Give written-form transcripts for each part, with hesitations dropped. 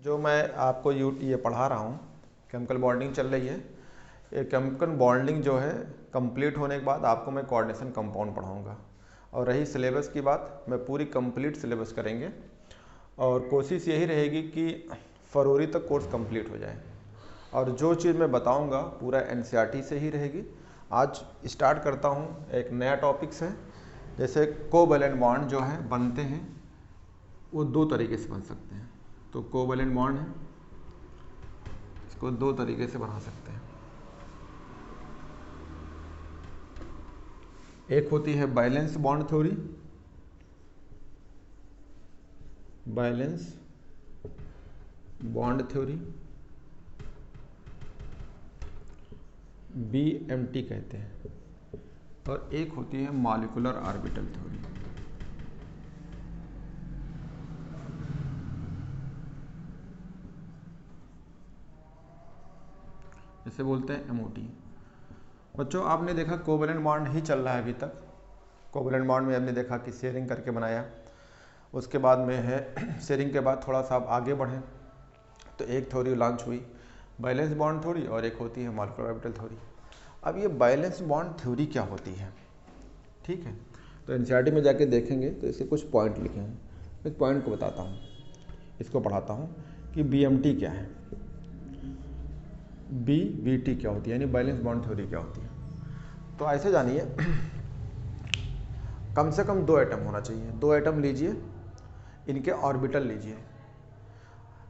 जो मैं आपको ये पढ़ा रहा हूँ, केमिकल बॉन्डिंग चल रही है। ये केमिकल बॉन्डिंग जो है कंप्लीट होने के बाद आपको मैं कोऑर्डिनेशन कंपाउंड पढ़ाऊँगा। और रही सिलेबस की बात, मैं पूरी कंप्लीट सिलेबस करेंगे और कोशिश यही रहेगी कि फरवरी तक कोर्स कंप्लीट हो जाए। और जो चीज़ मैं बताऊंगा पूरा एनसीईआरटी से ही रहेगी। आज स्टार्ट करता हूं, एक नया टॉपिक्स है। जैसे कोवैलेंट बॉन्ड जो है बनते हैं वो दो तरीके से बन सकते हैं। तो कोवैलेंट बॉन्ड है, इसको दो तरीके से बना सकते हैं। एक होती है valence bond theory, valence bond theory, BMT कहते हैं। और एक होती है मॉलिक्यूलर ऑर्बिटल थ्योरी। इसे बोलते हैं MOT। बच्चों आपने देखा कोवैलेंट बॉन्ड ही चल रहा है अभी तक। कोवैलेंट बॉन्ड में आपने देखा कि शेयरिंग करके बनाया, उसके बाद में है शेयरिंग के बाद थोड़ा सा आप आगे बढ़ें तो एक थ्योरी लॉन्च हुई बैलेंस बॉन्ड थ्योरी, और एक होती है मॉलिक्यूलर ऑर्बिटल थ्योरी। अब ये बैलेंस बॉन्ड थ्योरी क्या होती है, ठीक है, तो एनसीईआरटी में जाके देखेंगे तो इसके कुछ पॉइंट लिखे हैं। इस पॉइंट को बताता हूँ, इसको पढ़ाता हूँ कि BMT क्या है, BBT क्या होती है, यानी बैलेंस बॉन्ड थ्योरी क्या होती है। तो ऐसे जानिए, कम से कम दो एटम होना चाहिए। दो एटम लीजिए, इनके ऑर्बिटल लीजिए।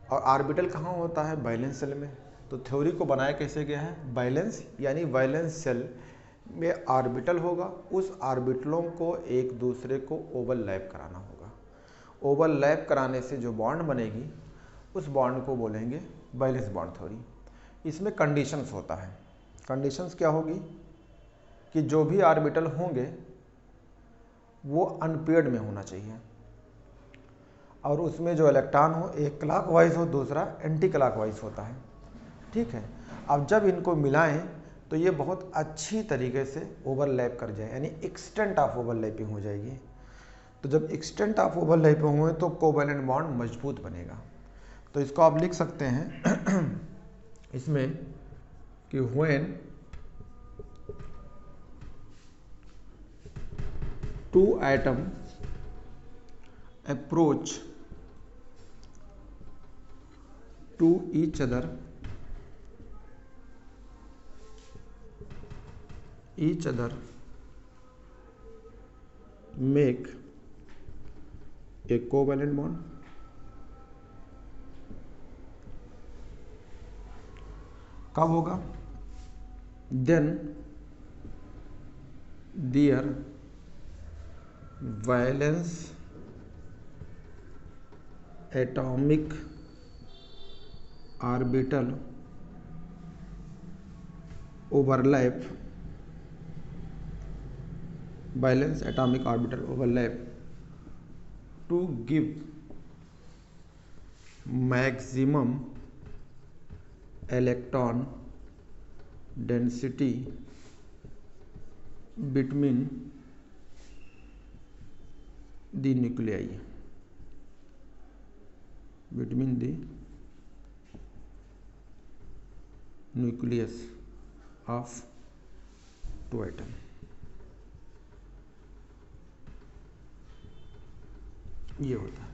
और ऑर्बिटल कहाँ होता है? वैलेंस सेल में। तो थ्योरी को बनाया कैसे गया है? बैलेंस यानी वैलेंस सेल में ऑर्बिटल होगा, उस ऑर्बिटलों को एक दूसरे को ओवरलैप कराना होगा। ओवरलैप कराने से जो बॉन्ड बनेगी उस बॉन्ड को बोलेंगे बैलेंस बॉन्ड थ्योरी। इसमें कंडीशंस होता है। कंडीशंस क्या होगी कि जो भी ऑर्बिटल होंगे वो अनपेयर्ड में होना चाहिए, और उसमें जो इलेक्ट्रॉन हो एक क्लॉकवाइज हो, दूसरा एंटी क्लॉकवाइज होता है, ठीक है। अब जब इनको मिलाएं तो ये बहुत अच्छी तरीके से ओवरलैप कर जाए, यानी एक्सटेंट ऑफ ओवरलैपिंग हो जाएगी। तो जब एक्सटेंट ऑफ ओवरलैपिंग हुए तो कोवैलेंट बॉन्ड मजबूत बनेगा। तो इसको आप लिख सकते हैं इसमें कि when two atom approach to each other make a covalent bond, कब होगा? then their valence atomic orbital overlap, valence atomic orbital overlap to give maximum electron density between the nuclei, between the nucleus of two atom। ये होता है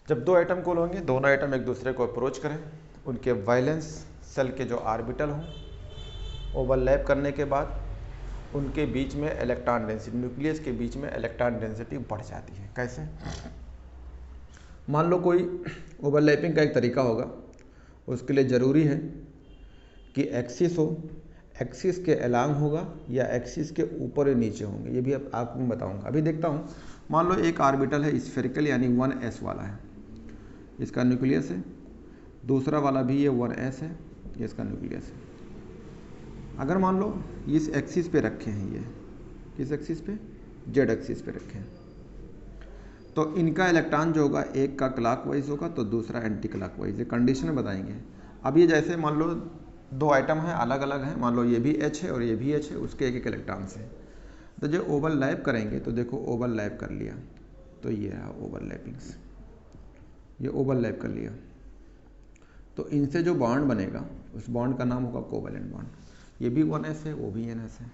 जब दो atom को होंगे, दोनों एटम एक दूसरे को अप्रोच करें, उनके वैलेंस सेल के जो ऑर्बिटल हों ओवरलैप करने के बाद उनके बीच में इलेक्ट्रॉन डेंसिटी, न्यूक्लियस के बीच में इलेक्ट्रॉन डेंसिटी बढ़ जाती है। कैसे? मान लो कोई ओवरलैपिंग का एक तरीका होगा, उसके लिए ज़रूरी है कि एक्सिस हो, एक्सिस के अलांग होगा या एक्सिस के ऊपर या नीचे होंगे। ये भी अब आपको बताऊंगा। अभी देखता हूँ, मान लो एक ऑर्बिटल है स्फेरिकल यानी 1s वाला है, इसका न्यूक्लियस है, दूसरा वाला भी ये 1s है, ये इसका न्यूक्लियस है। अगर मान लो इस एक्सिस पे रखे हैं, ये किस एक्सिस पे? जेड एक्सिस पे रखे हैं, तो इनका इलेक्ट्रॉन जो होगा एक का क्लॉकवाइज होगा तो दूसरा एंटी क्लॉकवाइज। ये कंडीशन बताएंगे। अब ये जैसे मान लो दो आइटम हैं, अलग अलग हैं, मान लो ये भी H है और ये भी H है, उसके एक एक इलेक्ट्रॉन से, तो जो ओवरलैप करेंगे तो देखो ओवरलैप कर लिया तो ये है ओवरलैपिंग्स। ये ओवरलैप कर लिया, तो इनसे जो बॉन्ड बनेगा उस बॉन्ड का नाम होगा कोवैलेंट बॉन्ड। ये भी 1s है, वो भी NS है।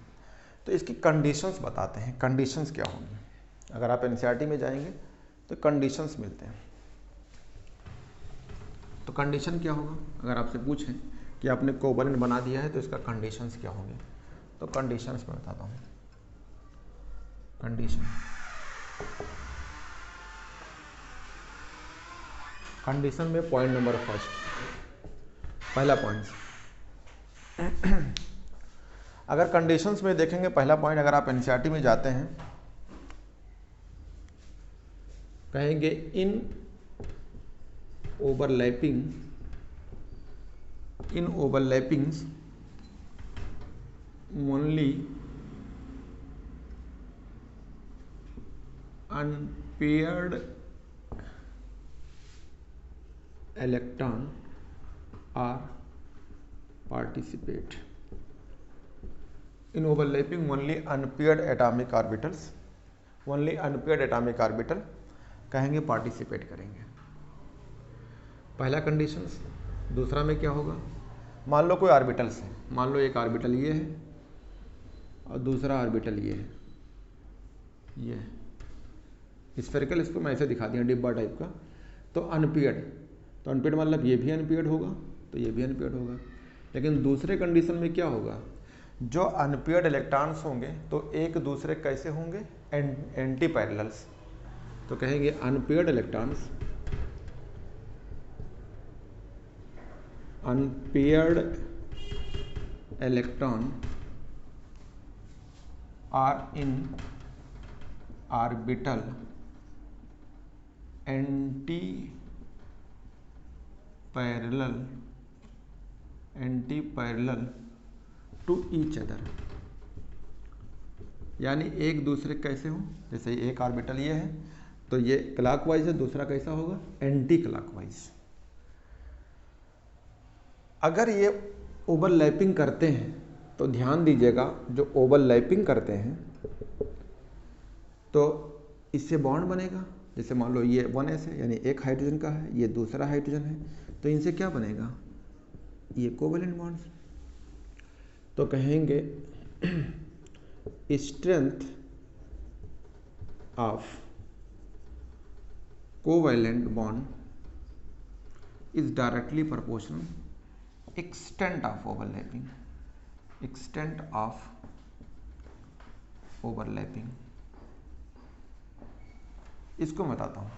तो इसकी कंडीशंस बताते हैं, कंडीशंस क्या होंगी। अगर आप NCERT में जाएंगे तो कंडीशंस मिलते हैं। तो कंडीशन क्या होगा, अगर आपसे पूछें कि आपने कोवैलेंट बना दिया है तो इसका कंडीशंस क्या होंगे, तो कंडीशंस मैं बताता हूँ। कंडीशन में पॉइंट नंबर फर्स्ट, पहला पॉइंट, अगर कंडीशंस में देखेंगे पहला पॉइंट, अगर आप NCERT में जाते हैं कहेंगे in overlappings only unpaired electron are participate. In overlapping only unpaired atomic orbitals, only unpaired atomic orbital कहेंगे पार्टिसिपेट करेंगे, पहला कंडीशंस। दूसरा में क्या होगा, मान लो कोई ऑर्बिटल्स है, मान लो एक ऑर्बिटल ये है और दूसरा ऑर्बिटल ये है, ये स्फेरिकल, इसको मैं ऐसे दिखा दिया डिब्बा टाइप का। तो अनपेयर्ड, तो अनपेयर्ड मतलब ये भी अनपेयर्ड होगा तो ये भी अनपेयर्ड होगा। लेकिन दूसरे कंडीशन में क्या होगा, जो अनपेयर्ड इलेक्ट्रॉन्स होंगे तो एक दूसरे कैसे होंगे, एंटी पैरेलल्स। तो कहेंगे unpaired electrons, unpaired electron are in orbital anti parallel to each other, यानी एक दूसरे कैसे हो, जैसे एक ऑर्बिटल ये है तो ये क्लॉकवाइज है, दूसरा कैसा होगा, एंटी क्लॉकवाइज। अगर ये ओवरलैपिंग करते हैं तो ध्यान दीजिएगा, जो ओवरलैपिंग करते हैं तो इससे बॉन्ड बनेगा। जैसे मान लो ये 1s है, यानी एक हाइड्रोजन का है, ये दूसरा हाइड्रोजन है, तो इनसे क्या बनेगा, ये कोवैलेंट बॉन्ड्स। तो कहेंगे strength of covalent bond is directly proportional extent of overlapping, extent of overlapping. इसको मैं बताता हूँ।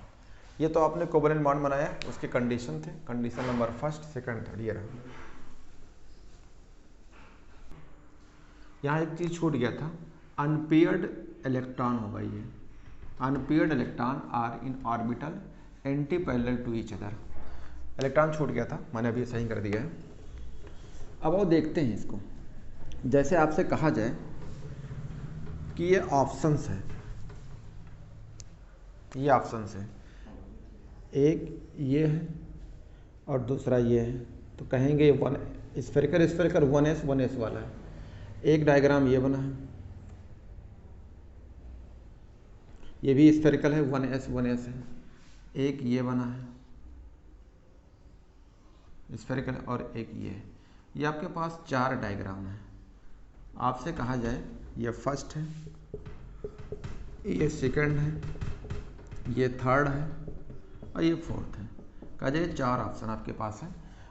ये तो आपने कोवैलेंट बॉन्ड बनाया, उसके कंडीशन थे, condition number first, second, third, ये रहा। यहाँ एक चीज छूट गया था, अनपेयर्ड इलेक्ट्रॉन होगा ये, unpaired electron are in orbital anti parallel to each other. Electron छूट गया था, मैंने अभी सही कर दिया है। अब वो देखते हैं इसको, जैसे आपसे कहा जाए कि ये ऑप्शंस है, ये ऑप्शंस है, एक ये है और दूसरा ये है, तो कहेंगे वन स्फेरिकल 1s वाला है। एक डायग्राम ये बना है, ये भी स्फेरिकल है, 1s है। एक ये बना है स्फेरिकल और एक ये है। ये आपके पास 4 डायग्राम है। आपसे कहा जाए ये फर्स्ट है, ये सेकंड है, ये थर्ड है और ये फोर्थ है। कहा जाए 4 ऑप्शन आपके पास है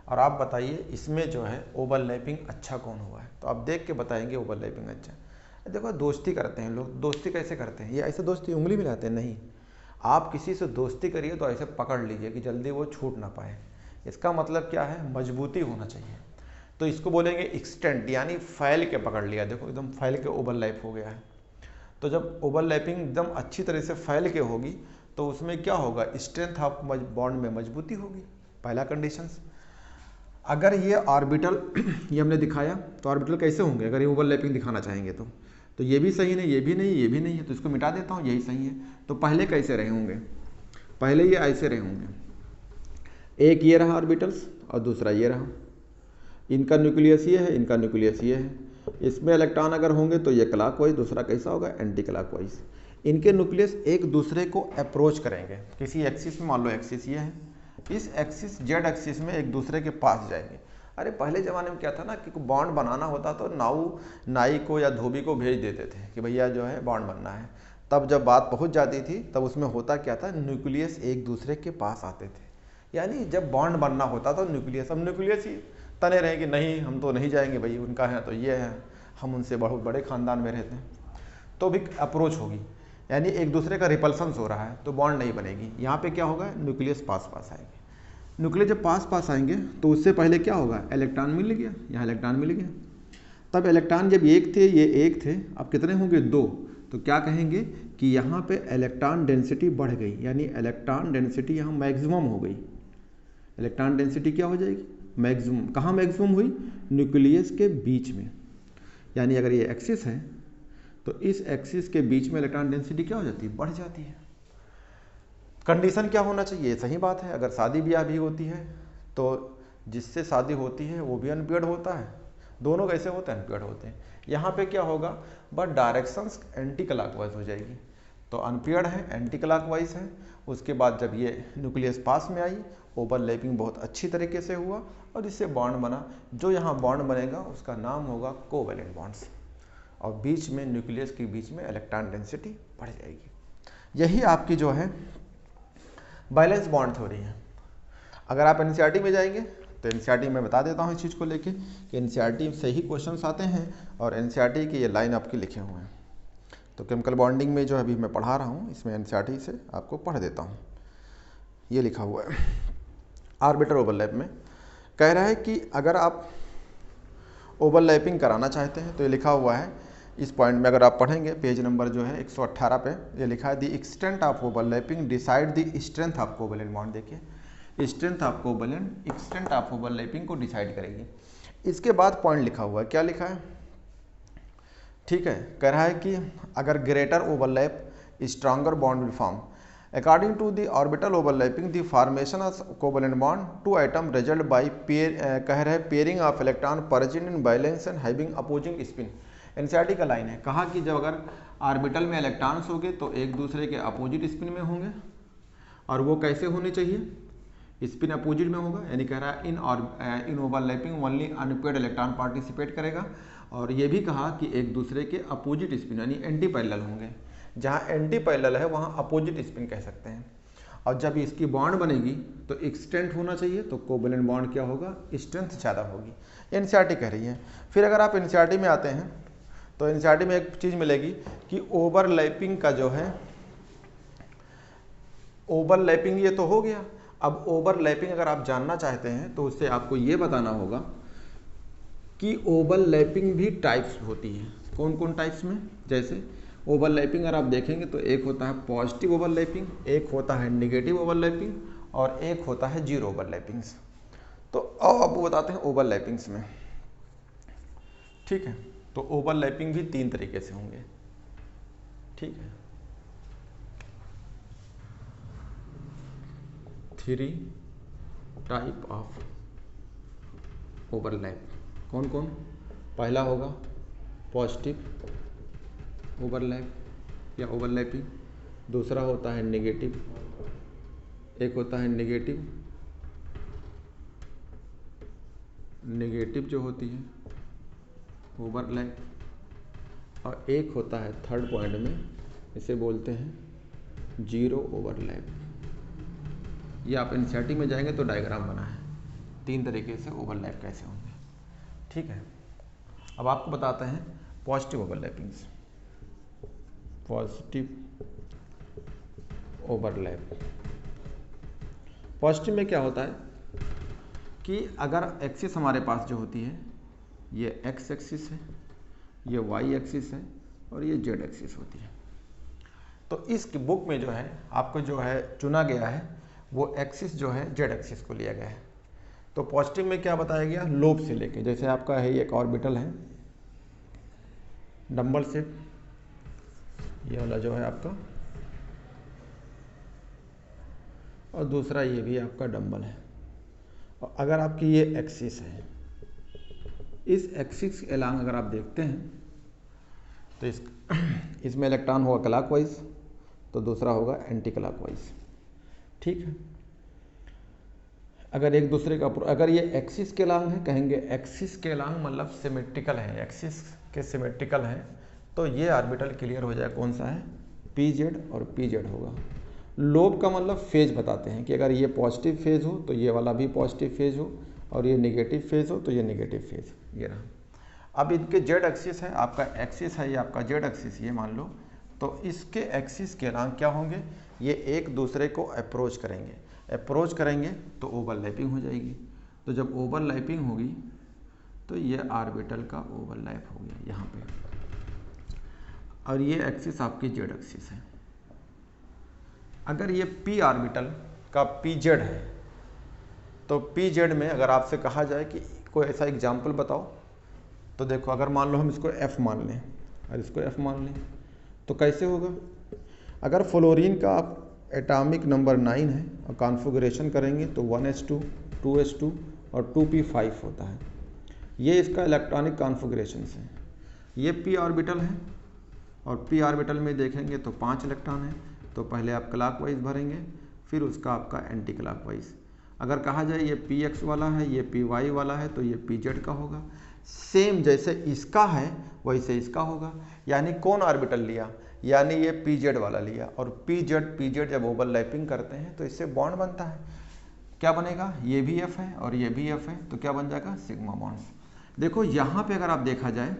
और आप बताइए इसमें जो है ओवरलैपिंग अच्छा कौन हुआ है। तो आप देख के बताएंगे ओवरलैपिंग अच्छा। देखो दोस्ती करते हैं लोग, दोस्ती कैसे करते हैं, ये ऐसे दोस्ती उंगली मिलाते हैं नहीं, आप किसी से दोस्ती करिए तो ऐसे पकड़ लीजिए कि जल्दी वो छूट ना पाए। इसका मतलब क्या है, मजबूती होना चाहिए। तो इसको बोलेंगे एक्सटेंट, यानी फैल के पकड़ लिया, देखो एकदम फैल के ओवरलैप हो गया है। तो जब ओवरलैपिंग एकदम अच्छी तरह से फैल के होगी तो उसमें क्या होगा, स्ट्रेंथ ऑफ बॉन्ड में मजबूती होगी, पहला कंडीशंस। अगर ये ऑर्बिटल ये हमने दिखाया तो ऑर्बिटल कैसे होंगे, अगर ये ओवरलैपिंग दिखाना चाहेंगे तो ये भी सही नहीं, ये भी नहीं, ये भी नहीं है, तो इसको मिटा देता हूँ, यही सही है। तो पहले कैसे रहे होंगे, पहले ये ऐसे रहे होंगे, एक ये रहा ऑर्बिटल्स और दूसरा ये रहा, इनका न्यूक्लियस ये है, इनका न्यूक्लियस ये है। इसमें इलेक्ट्रॉन अगर होंगे तो ये क्लॉकवाइज, दूसरा कैसा होगा, एंटी क्लॉकवाइज। इनके न्यूक्लियस एक दूसरे को अप्रोच करेंगे किसी एक्सिस में, मान लो एक्सिस ये है, इस एक्सिस जेड एक्सिस में एक दूसरे के पास जाएंगे। अरे पहले ज़माने में क्या था ना कि बॉन्ड बनाना होता तो नाई को या धोबी को भेज देते थे कि भैया जो है बॉन्ड बनना है। तब जब बात पहुंच जाती थी तब उसमें होता क्या था, न्यूक्लियस एक दूसरे के पास आते थे। यानी जब बॉन्ड बनना होता तो न्यूक्लियस, अब न्यूक्लियस ही तने रहे कि नहीं हम तो नहीं जाएंगे भाई, उनका है तो ये है, हम उनसे बहुत बड़े ख़ानदान में रहते हैं, तो भी अप्रोच होगी, यानी एक दूसरे का रिपल्सन हो रहा है तो बॉन्ड नहीं बनेगी। यहाँ पे क्या होगा, न्यूक्लियस पास पास आएंगे। न्यूक्लियस जब पास पास आएंगे तो उससे पहले क्या होगा, इलेक्ट्रॉन मिल गया, यहाँ इलेक्ट्रॉन मिल गया। तब इलेक्ट्रॉन जब एक थे, ये एक थे, अब कितने होंगे, दो, तो क्या कहेंगे कि यहाँ पे इलेक्ट्रॉन डेंसिटी बढ़ गई, यानी इलेक्ट्रॉन डेंसिटी यहाँ मैक्सिमम हो गई। इलेक्ट्रॉन डेंसिटी क्या हो जाएगी, मैक्सिमम। कहाँ मैक्सिमम हुई, न्यूक्लियस के बीच में। यानी अगर ये एक्सिस है तो इस एक्सिस के बीच में इलेक्ट्रॉन डेंसिटी क्या हो जाती है, बढ़ जाती है। कंडीशन क्या होना चाहिए, सही बात है, अगर शादी ब्याह भी होती है तो जिससे शादी होती है वो भी अनपेयर्ड होता है, दोनों कैसे होते हैं, अनपेयर्ड होते हैं। यहाँ पे क्या होगा, बट डायरेक्शंस एंटी क्लॉकवाइज हो जाएगी, तो अनपेयर्ड है, एंटी क्लॉकवाइज है। उसके बाद जब ये न्यूक्लियस पास में आई, ओवरलैपिंग बहुत अच्छी तरीके से हुआ और इससे बॉन्ड बना। जो यहाँ बॉन्ड बनेगा उसका नाम होगा कोवैलेंट बॉन्ड्स, और बीच में न्यूक्लियस के बीच में इलेक्ट्रॉन डेंसिटी बढ़ जाएगी। यही आपकी जो है बैलेंस बॉन्ड थ्योरी है। अगर आप एनसीईआरटी में जाएंगे तो एनसीईआरटी में बता देता हूँ इस चीज़ को लेके कि एनसीईआरटी से ही क्वेश्चंस आते हैं और एनसीईआरटी की ये लाइन आपके लिखे हुए हैं। तो केमिकल बॉन्डिंग में जो अभी मैं पढ़ा रहा हूँ इसमें एनसीईआरटी से आपको पढ़ देता हूँ। ये लिखा हुआ है आर्बिटर ओवरलैप में, कह रहा है कि अगर आप ओवरलैपिंग कराना चाहते हैं तो ये लिखा हुआ है इस पॉइंट में, अगर आप पढ़ेंगे पेज नंबर जो है 118 पे, ये लिखा है the extent of overlapping decide the strength of covalent bond. देखिए strength of covalent extent of overlapping को डिसाइड करेगी। इसके बाद पॉइंट लिखा हुआ है, क्या लिखा है, ठीक है, कह रहा है कि अगर greater overlap stronger bond will form according to the orbital overlapping the formation of covalent bond two atom result by कह रहे हैं pairing of electron present in valence and having opposing spin. NCERT का line है, कहा कि जब अगर orbital में इलेक्ट्रॉन्स होंगे तो एक दूसरे के अपोजिट स्पिन में होंगे, और वो कैसे होने चाहिए, स्पिन अपोजिट में होगा, यानी कह रहा है in overlapping only unpaired electron participate करेगा। और ये भी कहा कि एक दूसरे के अपोजिट स्पिन यानी एंटी पैरेलल होंगे, जहाँ एंटी पैरेलल है वहाँ अपोजिट स्पिन कह सकते हैं। और जब इसकी बॉन्ड बनेगी तो एक्सटेंट होना चाहिए, तो कोवैलेंट बॉन्ड क्या होगा, स्ट्रेंथ ज़्यादा होगी, एनसीईआरटी कह रही है। फिर अगर आप एनसीईआरटी में आते हैं तो एनसीईआरटी में एक चीज़ मिलेगी कि ओवरलैपिंग का जो है, ओवरलैपिंग ये तो हो गया। अब ओवरलैपिंग अगर आप जानना चाहते हैं तो उससे आपको ये बताना होगा कि ओवरलैपिंग भी टाइप्स होती है, कौन कौन टाइप्स में। जैसे ओवरलैपिंग अगर आप देखेंगे तो एक होता है पॉजिटिव ओवरलैपिंग, एक होता है नेगेटिव ओवरलैपिंग, और एक होता है जीरो ओवरलैपिंग्स। तो अब आपको बताते हैं ओवरलैपिंग्स में, ठीक है। तो ओवरलैपिंग भी 3 तरीके से होंगे, ठीक है। 3 टाइप ऑफ ओवरलैप, कौन कौन, पहला होगा पॉजिटिव ओवरलैप या ओवरलैपिंग, दूसरा होता है नेगेटिव, एक होता है नेगेटिव जो होती है ओवरलैप, और एक होता है थर्ड पॉइंट में, इसे बोलते हैं जीरो ओवरलैप। ये आप एनसीईआरटी में जाएंगे तो डायग्राम बना है 3 तरीके से ओवरलैप कैसे होंगे, ठीक है। अब आपको बताते हैं पॉजिटिव ओवरलैपिंग्स। पॉजिटिव ओवरलैप, पॉजिटिव में क्या होता है कि अगर एक्सिस हमारे पास जो होती है, ये एक्स एक्सिस है, ये वाई एक्सिस है, और ये जेड एक्सिस होती है, तो इस बुक में जो है आपको जो है चुना गया है वो एक्सिस जो है जेड एक्सिस को लिया गया है। तो पॉजिटिव में क्या बताया गया, लोब से लेके, जैसे आपका है एक ऑर्बिटल है डंबल से, ये वाला जो है आपका, और दूसरा ये भी आपका डंबल है। और अगर आपकी ये एक्सिस है, इस एक्सिस के अलांग अगर आप देखते हैं तो इसमें इलेक्ट्रॉन होगा क्लॉकवाइज, तो दूसरा होगा एंटी क्लॉकवाइज, ठीक है। अगर एक दूसरे का अगर ये एक्सिस के अलांग है, कहेंगे एक्सिस के अलांग मतलब सिमेट्रिकल है, एक्सिस के सिमेट्रिकल है, तो ये ऑर्बिटल क्लियर हो जाए कौन सा है, पी जेड और पी जेड होगा। लोब का मतलब फेज बताते हैं कि अगर ये पॉजिटिव फेज हो तो ये वाला भी पॉजिटिव फेज हो, और ये नेगेटिव फेज हो तो ये नेगेटिव फेज, ये रहा। अब इनके जेड एक्सिस है, आपका एक्सिस है, ये आपका जेड एक्सिस ये मान लो, तो इसके एक्सिस के अलांग क्या होंगे, ये एक दूसरे को अप्रोच करेंगे, अप्रोच करेंगे तो ओवरलैपिंग हो जाएगी। तो जब ओवरलैपिंग होगी तो ये ऑर्बिटल का ओवरलैप हो गया यहाँ पे, और ये एक्सिस आपकी जेड एक्सिस है। अगर ये पी ऑर्बिटल का पी जेड है, तो पी जेड में अगर आपसे कहा जाए कि कोई ऐसा एग्जाम्पल बताओ, तो देखो अगर मान लो हम इसको एफ मान लें और इसको एफ मान लें, तो कैसे होगा। अगर फ्लोरीन का आप एटॉमिक नंबर 9 है और कॉन्फ़िगरेशन करेंगे तो 1s2, 2s2 और 2p5 होता है। ये इसका इलेक्ट्रॉनिक कॉन्फ़िगरेशन है। ये p ऑर्बिटल है और p ऑर्बिटल में देखेंगे तो 5 इलेक्ट्रॉन है, तो पहले आप क्लॉकवाइज भरेंगे, फिर उसका आपका एंटी क्लॉकवाइज। अगर कहा जाए ये px वाला है, ये py वाला है, तो ये pz का होगा। सेम जैसे इसका है वैसे इसका होगा, यानी कौन ऑर्बिटल लिया, यानी ये pz वाला लिया, और pz जब ओवरलैपिंग करते हैं तो इससे बॉन्ड बनता है। क्या बनेगा, ये भी f है और ये भी f है, तो क्या बन जाएगा, सिग्मा बॉन्ड्स। देखो यहाँ पे अगर आप देखा जाए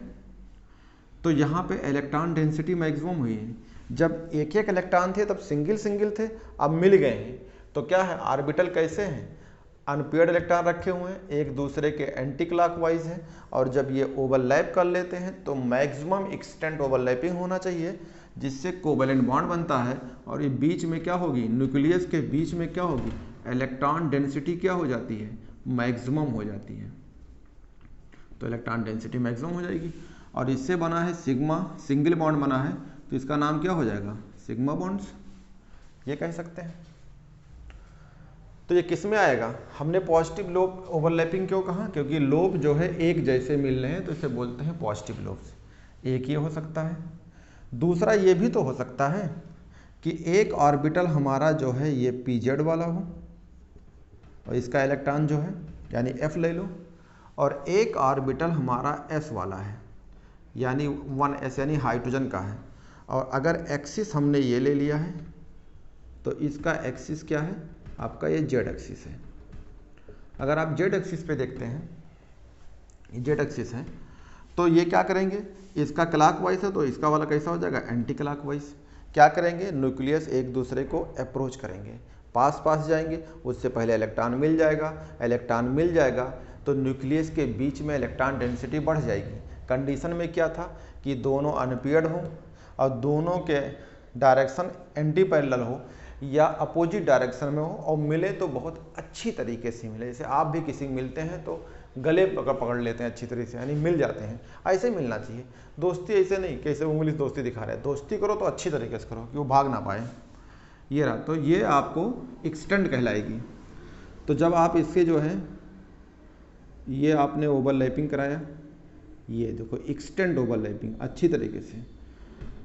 तो यहाँ पे इलेक्ट्रॉन डेंसिटी मैक्सिमम हुई है। जब एक एक इलेक्ट्रॉन थे तब सिंगल सिंगल थे, अब मिल गए हैं, तो क्या है, ऑर्बिटल कैसे हैं, अनपेयर्ड इलेक्ट्रॉन रखे हुए हैं, एक दूसरे के एंटी क्लॉकवाइज हैं, और जब ये ओवरलैप कर लेते हैं तो मैक्सिमम एक्सटेंट ओवरलैपिंग होना चाहिए, जिससे कोवैलेंट बॉन्ड बनता है। और ये बीच में क्या होगी, न्यूक्लियस के बीच में क्या होगी, इलेक्ट्रॉन डेंसिटी क्या हो जाती है, मैक्सिमम हो जाती है, तो इलेक्ट्रॉन डेंसिटी मैक्सिमम हो जाएगी। और इससे बना है सिग्मा, सिंगल बॉन्ड बना है, तो इसका नाम क्या हो जाएगा, सिग्मा बॉन्ड्स, ये कह सकते हैं। तो ये किस में आएगा, हमने पॉजिटिव लोब ओवरलैपिंग क्यों कहा, क्योंकि लोब जो है एक जैसे मिल रहे हैं तो इसे बोलते हैं पॉजिटिव लोब्स। एक ये हो सकता है, दूसरा ये भी तो हो सकता है कि एक ऑर्बिटल हमारा जो है ये pz वाला हो और इसका इलेक्ट्रॉन जो है यानी f ले लो, और एक ऑर्बिटल हमारा s वाला है यानी 1s यानी हाइड्रोजन का है, और अगर एक्सिस हमने ये ले लिया है तो इसका एक्सिस क्या है, आपका ये जेड एक्सिस है। अगर आप जेड एक्सिस पे देखते हैं, ये जेड एक्सिस है, तो ये क्या करेंगे, इसका क्लॉकवाइज है तो इसका वाला कैसा हो जाएगा, एंटी क्लॉकवाइज। क्या करेंगे, न्यूक्लियस एक दूसरे को अप्रोच करेंगे, पास पास जाएंगे, उससे पहले इलेक्ट्रॉन मिल जाएगा, इलेक्ट्रॉन मिल जाएगा तो न्यूक्लियस के बीच में इलेक्ट्रॉन डेंसिटी बढ़ जाएगी। कंडीशन में क्या था कि दोनों अनपेयर्ड हों और दोनों के डायरेक्शन एंटी पैरेलल हो या अपोजिट डायरेक्शन में हो, और मिले तो बहुत अच्छी तरीके से मिले। जैसे आप भी किसी मिलते हैं तो गले पकड़ लेते हैं अच्छी तरीके से, यानी मिल जाते हैं, ऐसे मिलना चाहिए। दोस्ती ऐसे नहीं कैसे उंगली से दोस्ती दिखा रहे हैं, दोस्ती करो तो अच्छी तरीके से करो कि वो भाग ना पाए। ये रहा, तो ये आपको एक्सटेंड कहलाएगी। तो जब आप इससे जो है ये आपने ओवरलैपिंग कराया, ये देखो एक्सटेंड ओवरलैपिंग अच्छी तरीके से,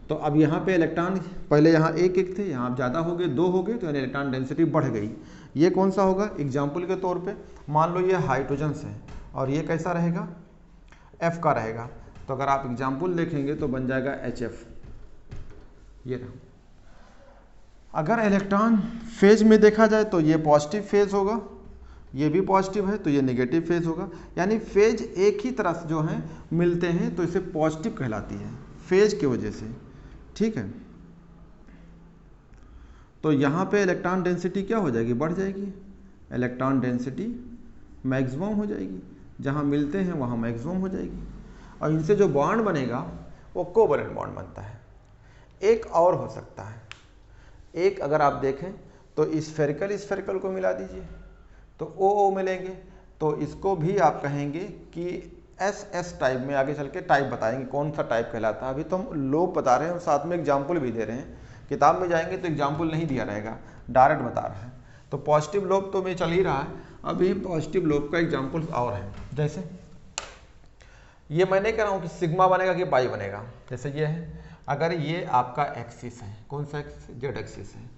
तो अब यहाँ पे इलेक्ट्रॉन पहले यहाँ एक एक थे, यहाँ ज़्यादा हो गए, 2 हो गए, तो यानी इलेक्ट्रॉन डेंसिटी बढ़ गई। ये कौन सा होगा, एग्जाम्पल के तौर पे मान लो ये हाइड्रोजन है और ये कैसा रहेगा, F का रहेगा, तो अगर आप एग्जाम्पल देखेंगे तो बन जाएगा HF। ये रहा। अगर इलेक्ट्रॉन फेज में देखा जाए तो ये पॉजिटिव फेज होगा, ये भी पॉजिटिव है तो ये नेगेटिव फेज होगा, यानी फेज एक ही तरह से जो है मिलते हैं तो इसे पॉजिटिव कहलाती है फेज की वजह से। ठीक है, तो यहाँ पे इलेक्ट्रॉन डेंसिटी क्या हो जाएगी, बढ़ जाएगी, इलेक्ट्रॉन डेंसिटी मैक्सिमम हो जाएगी, जहाँ मिलते हैं वहाँ मैक्सिमम हो जाएगी, और इनसे जो बॉन्ड बनेगा वो कोवैलेंट बॉन्ड बनता है। एक और हो सकता है, एक अगर आप देखें तो स्फेरिकल को मिला दीजिए तो ओ मिलेंगे, तो इसको भी आप कहेंगे कि एस टाइप में, आगे चल के टाइप बताएंगे कौन सा टाइप कहलाता है। अभी तो हम लोब बता रहे हैं और साथ में एग्जाम्पल भी दे रहे हैं, किताब में जाएंगे तो एग्जाम्पल नहीं दिया रहेगा, डायरेक्ट बता रहा है। तो पॉजिटिव लोब तो में चल ही रहा है, अभी पॉजिटिव लोब का एग्जाम्पल और है। जैसे ये मैं नहीं कह रहा हूँ कि सिग्मा बनेगा कि पाई बनेगा, जैसे ये है, अगर ये आपका एक्सिस है, कौन सा एक्सिस, जेड एक्सिस है,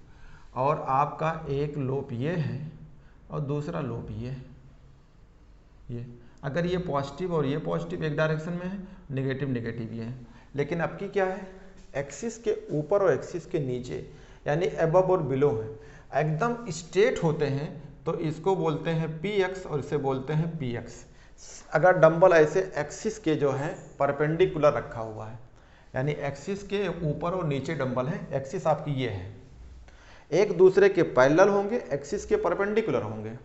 और आपका एक लोब ये है और दूसरा लोब ये अगर ये पॉजिटिव और ये पॉजिटिव एक डायरेक्शन में है, नेगेटिव नेगेटिव ये है। लेकिन अब की क्या है, एक्सिस के ऊपर और एक्सिस के नीचे यानी अबव और बिलो है, एकदम स्ट्रेट होते हैं तो इसको बोलते हैं पी एक्स और इसे बोलते हैं पी एक्स। अगर डंबल ऐसे एक्सिस के जो है परपेंडिकुलर रखा हुआ है, यानी एक्सिस के ऊपर और नीचे डंबल है, एक्सिस आपकी ये है, एक दूसरे के पैरेलल होंगे, एक्सिस के परपेंडिकुलर होंगे,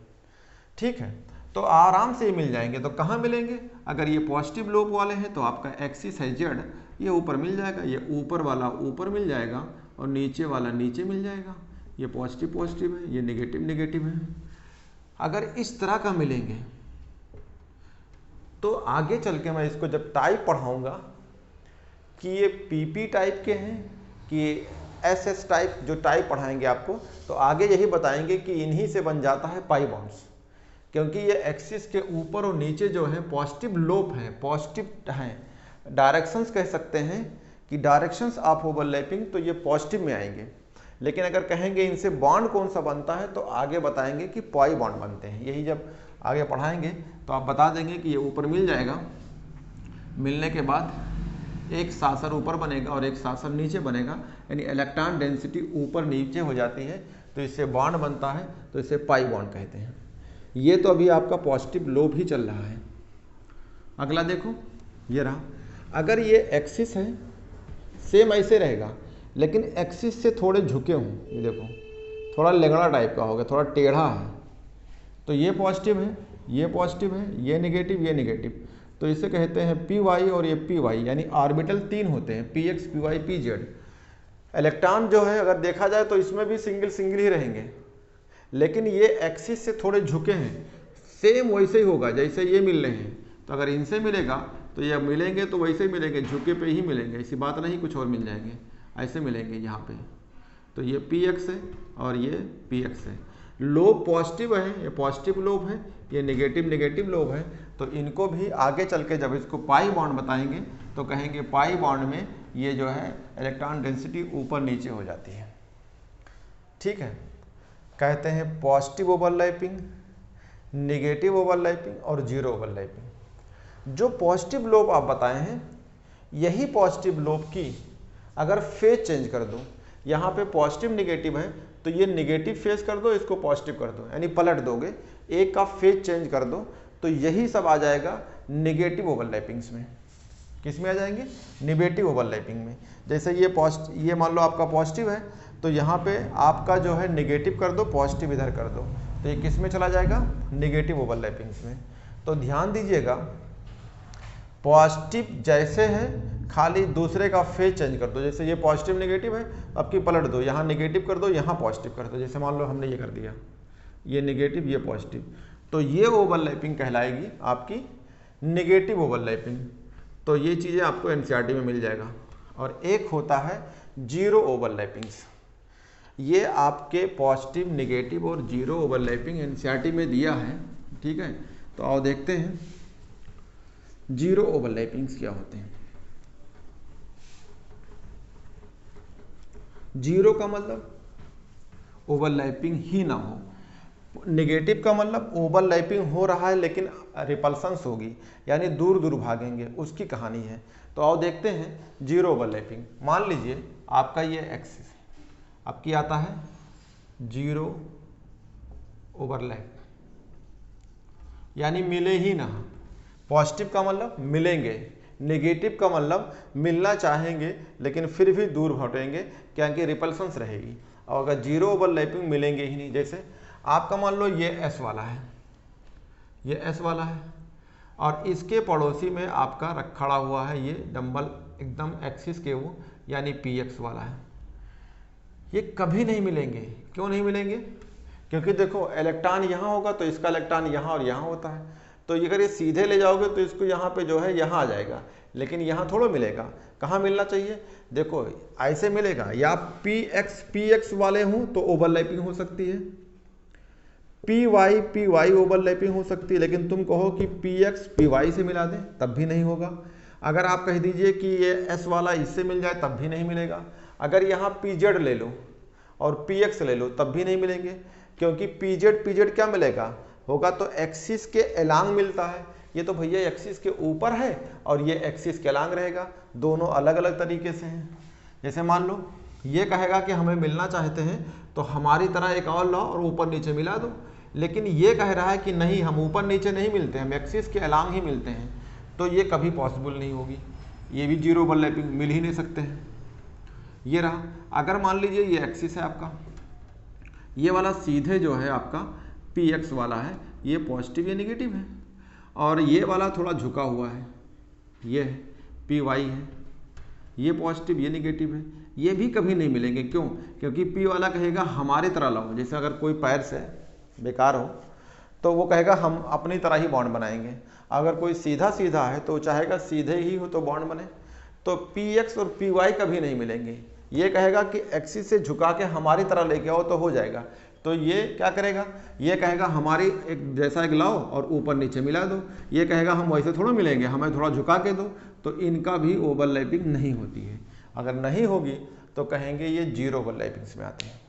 ठीक है, तो आराम से ये मिल जाएंगे। तो कहाँ मिलेंगे, अगर ये पॉजिटिव लोब वाले हैं तो आपका एक्सिस है जेड, ये ऊपर मिल जाएगा, ये ऊपर वाला ऊपर मिल जाएगा और नीचे वाला नीचे मिल जाएगा। ये पॉजिटिव पॉजिटिव है, ये नेगेटिव नेगेटिव है। अगर इस तरह का मिलेंगे तो आगे चल के मैं इसको जब टाइप पढ़ाऊंगा कि ये पीपी टाइप के हैं कि एसएस टाइप, जो टाइप पढ़ाएंगे आपको तो आगे यही बताएंगे कि इन्हीं से बन जाता है पाई बॉन्ड्स, क्योंकि ये एक्सिस के ऊपर और नीचे जो है पॉजिटिव लोब है, पॉजिटिव हैं, डायरेक्शंस कह सकते हैं कि डायरेक्शंस ऑफ ओवरलैपिंग, तो ये पॉजिटिव में आएंगे। लेकिन अगर कहेंगे इनसे बॉन्ड कौन सा बनता है तो आगे बताएंगे कि पाई बॉन्ड बनते हैं। यही जब आगे पढ़ाएंगे तो आप बता देंगे कि ये ऊपर मिल जाएगा, मिलने के बाद एक सासर ऊपर बनेगा और एक सासर नीचे बनेगा, यानी इलेक्ट्रॉन डेंसिटी ऊपर नीचे हो जाती है तो इससे बॉन्ड बनता है, तो इसे पाई बॉन्ड कहते हैं। ये तो अभी आपका पॉजिटिव लोब ही चल रहा है। अगला देखो, ये रहा, अगर ये एक्सिस है सेम ऐसे रहेगा, लेकिन एक्सिस से थोड़े झुके हों, ये देखो थोड़ा लेंगड़ा टाइप का होगा, थोड़ा टेढ़ा है, तो ये पॉजिटिव है, ये पॉजिटिव है, ये नेगेटिव, ये नेगेटिव, तो इसे कहते हैं पी वाई और ये पी वाई, यानी ऑर्बिटल 3 होते हैं, P X P Y P Z. Electron जो है अगर देखा जाए तो इसमें भी सिंगल सिंगल ही रहेंगे, लेकिन ये एक्सिस से थोड़े झुके हैं, सेम वैसे ही होगा जैसे ये मिल रहे हैं। तो अगर इनसे मिलेगा तो ये मिलेंगे तो वैसे ही मिलेंगे, झुके पे ही मिलेंगे, ऐसी बात नहीं कुछ और मिल जाएंगे, ऐसे मिलेंगे यहाँ पे। तो ये पी एक्स है और ये पी एक्स है। लोब पॉजिटिव है, ये पॉजिटिव लोब है, ये नेगेटिव नेगेटिव लोब है, तो इनको भी आगे चल के जब इसको पाई बॉन्ड बताएंगे तो कहेंगे पाई बॉन्ड में ये जो है इलेक्ट्रॉन डेंसिटी ऊपर नीचे हो जाती है, ठीक है। कहते हैं पॉजिटिव ओवरलैपिंग, नेगेटिव ओवरलैपिंग और जीरो ओवरलैपिंग। जो पॉजिटिव लोब आप बताए हैं, यही पॉजिटिव लोब की अगर फेज चेंज कर दो, यहाँ पे पॉजिटिव नेगेटिव है तो ये नेगेटिव फेज कर दो, इसको पॉजिटिव कर दो, यानी पलट दोगे, एक का फेज चेंज कर दो, तो यही सब आ जाएगा नेगेटिव ओवरलैपिंग्स में। किस में आ जाएंगे, नेगेटिव ओवरलैपिंग में। जैसे ये मान लो आपका पॉजिटिव है तो यहाँ पे आपका जो है नेगेटिव कर दो, पॉजिटिव इधर कर दो, तो ये किस में चला जाएगा, नेगेटिव ओवरलैपिंग्स में। तो ध्यान दीजिएगा, पॉजिटिव जैसे है खाली दूसरे का फेज चेंज कर दो, जैसे ये पॉजिटिव नेगेटिव है, अब की पलट दो, यहाँ नेगेटिव कर दो, यहाँ पॉजिटिव कर दो, जैसे मान लो हमने ये कर दिया, ये नेगेटिव ये पॉजिटिव, तो ये ओवरलैपिंग कहलाएगी आपकी नेगेटिव ओवरलैपिंग। तो ये चीज़ें आपको एनसीईआरटी में मिल जाएगा। और एक होता है जीरो ओवरलैपिंग्स, ये आपके पॉजिटिव नेगेटिव और जीरो ओवरलैपिंग एनसीईआरटी में दिया है, ठीक है। तो आओ देखते हैं जीरो ओवरलैपिंग्स क्या होते हैं। जीरो का मतलब ओवरलैपिंग ही ना हो, नेगेटिव का मतलब ओवरलैपिंग हो रहा है लेकिन रिपल्सन्स होगी, यानी दूर दूर भागेंगे, उसकी कहानी है। तो आओ देखते हैं जीरो ओवरलैपिंग। मान लीजिए आपका ये एक्सिस, आपकी आता है जीरो ओवरलैप, यानी मिले ही ना। पॉजिटिव का मतलब मिलेंगे, नेगेटिव का मतलब मिलना चाहेंगे लेकिन फिर भी दूर हटेंगे, क्योंकि रिपल्सन्स रहेगी। और अगर जीरो ओवरलैपिंग मिलेंगे ही नहीं, जैसे आपका मान लो ये एस वाला है, ये एस वाला है और इसके पड़ोसी में आपका खड़ा हुआ है ये डंबल एकदम एक्सिस के वो, यानी पी एक्स वाला है। ये कभी नहीं मिलेंगे। क्यों नहीं मिलेंगे? क्योंकि देखो इलेक्ट्रॉन यहाँ होगा तो इसका इलेक्ट्रॉन यहाँ और यहाँ होता है, तो अगर ये सीधे ले जाओगे तो इसको यहाँ पे जो है यहाँ आ जाएगा, लेकिन यहाँ थोड़ा मिलेगा। कहाँ मिलना चाहिए? देखो ऐसे मिलेगा, या पी एक्स वाले हों तो ओवरलैपिंग हो सकती है, पी वाई ओवरलैपिंग हो सकती है, लेकिन तुम कहो कि पी एक्स पी वाई से मिला दें तब भी नहीं होगा। अगर आप कह दीजिए कि ये एस वाला इससे मिल जाए तब भी नहीं मिलेगा। अगर यहाँ पी जेड ले लो और पी एक्स ले लो तब भी नहीं मिलेंगे, क्योंकि पीजेड क्या मिलेगा, होगा तो एक्सिस के एलांग मिलता है। ये तो भैया एक्सिस के ऊपर है और ये एक्सिस के एलांग रहेगा, दोनों अलग अलग तरीके से हैं। जैसे मान लो ये कहेगा कि हमें मिलना चाहते हैं तो हमारी तरह एक और लाओ और ऊपर नीचे मिला दो, लेकिन ये कह रहा है कि नहीं, हम ऊपर नीचे नहीं मिलते, हम एक्सिस के एलांग ही मिलते हैं, तो ये कभी पॉसिबल नहीं होगी, ये भी जीरो ओवरलैपिंग, मिल ही नहीं सकते हैं। ये रहा, अगर मान लीजिए ये एक्सिस है आपका, ये वाला सीधे जो है आपका पी एक्स वाला है, ये पॉजिटिव या निगेटिव है, और ये वाला थोड़ा झुका हुआ है, ये है पी वाई है, ये पॉजिटिव ये निगेटिव है, ये भी कभी नहीं मिलेंगे। क्यों? क्योंकि पी वाला कहेगा हमारी तरह लाओ, जैसे अगर कोई पैर से बेकार हो तो वो कहेगा हम अपनी तरह ही बॉन्ड बनाएंगे, अगर कोई सीधा सीधा है तो चाहेगा सीधे ही हो तो बॉन्ड बने। तो पी एक्स और पी वाई कभी नहीं मिलेंगे, ये कहेगा कि एक्सिस से झुका के हमारी तरह लेके आओ तो हो जाएगा, तो ये क्या करेगा, ये कहेगा हमारी एक जैसा एक लाओ और ऊपर नीचे मिला दो, ये कहेगा हम वैसे थोड़ा मिलेंगे, हमें थोड़ा झुका के दो, तो इनका भी ओवरलैपिंग नहीं होती है। अगर नहीं होगी तो कहेंगे ये जीरो ओवरलैपिंग्स में आते हैं।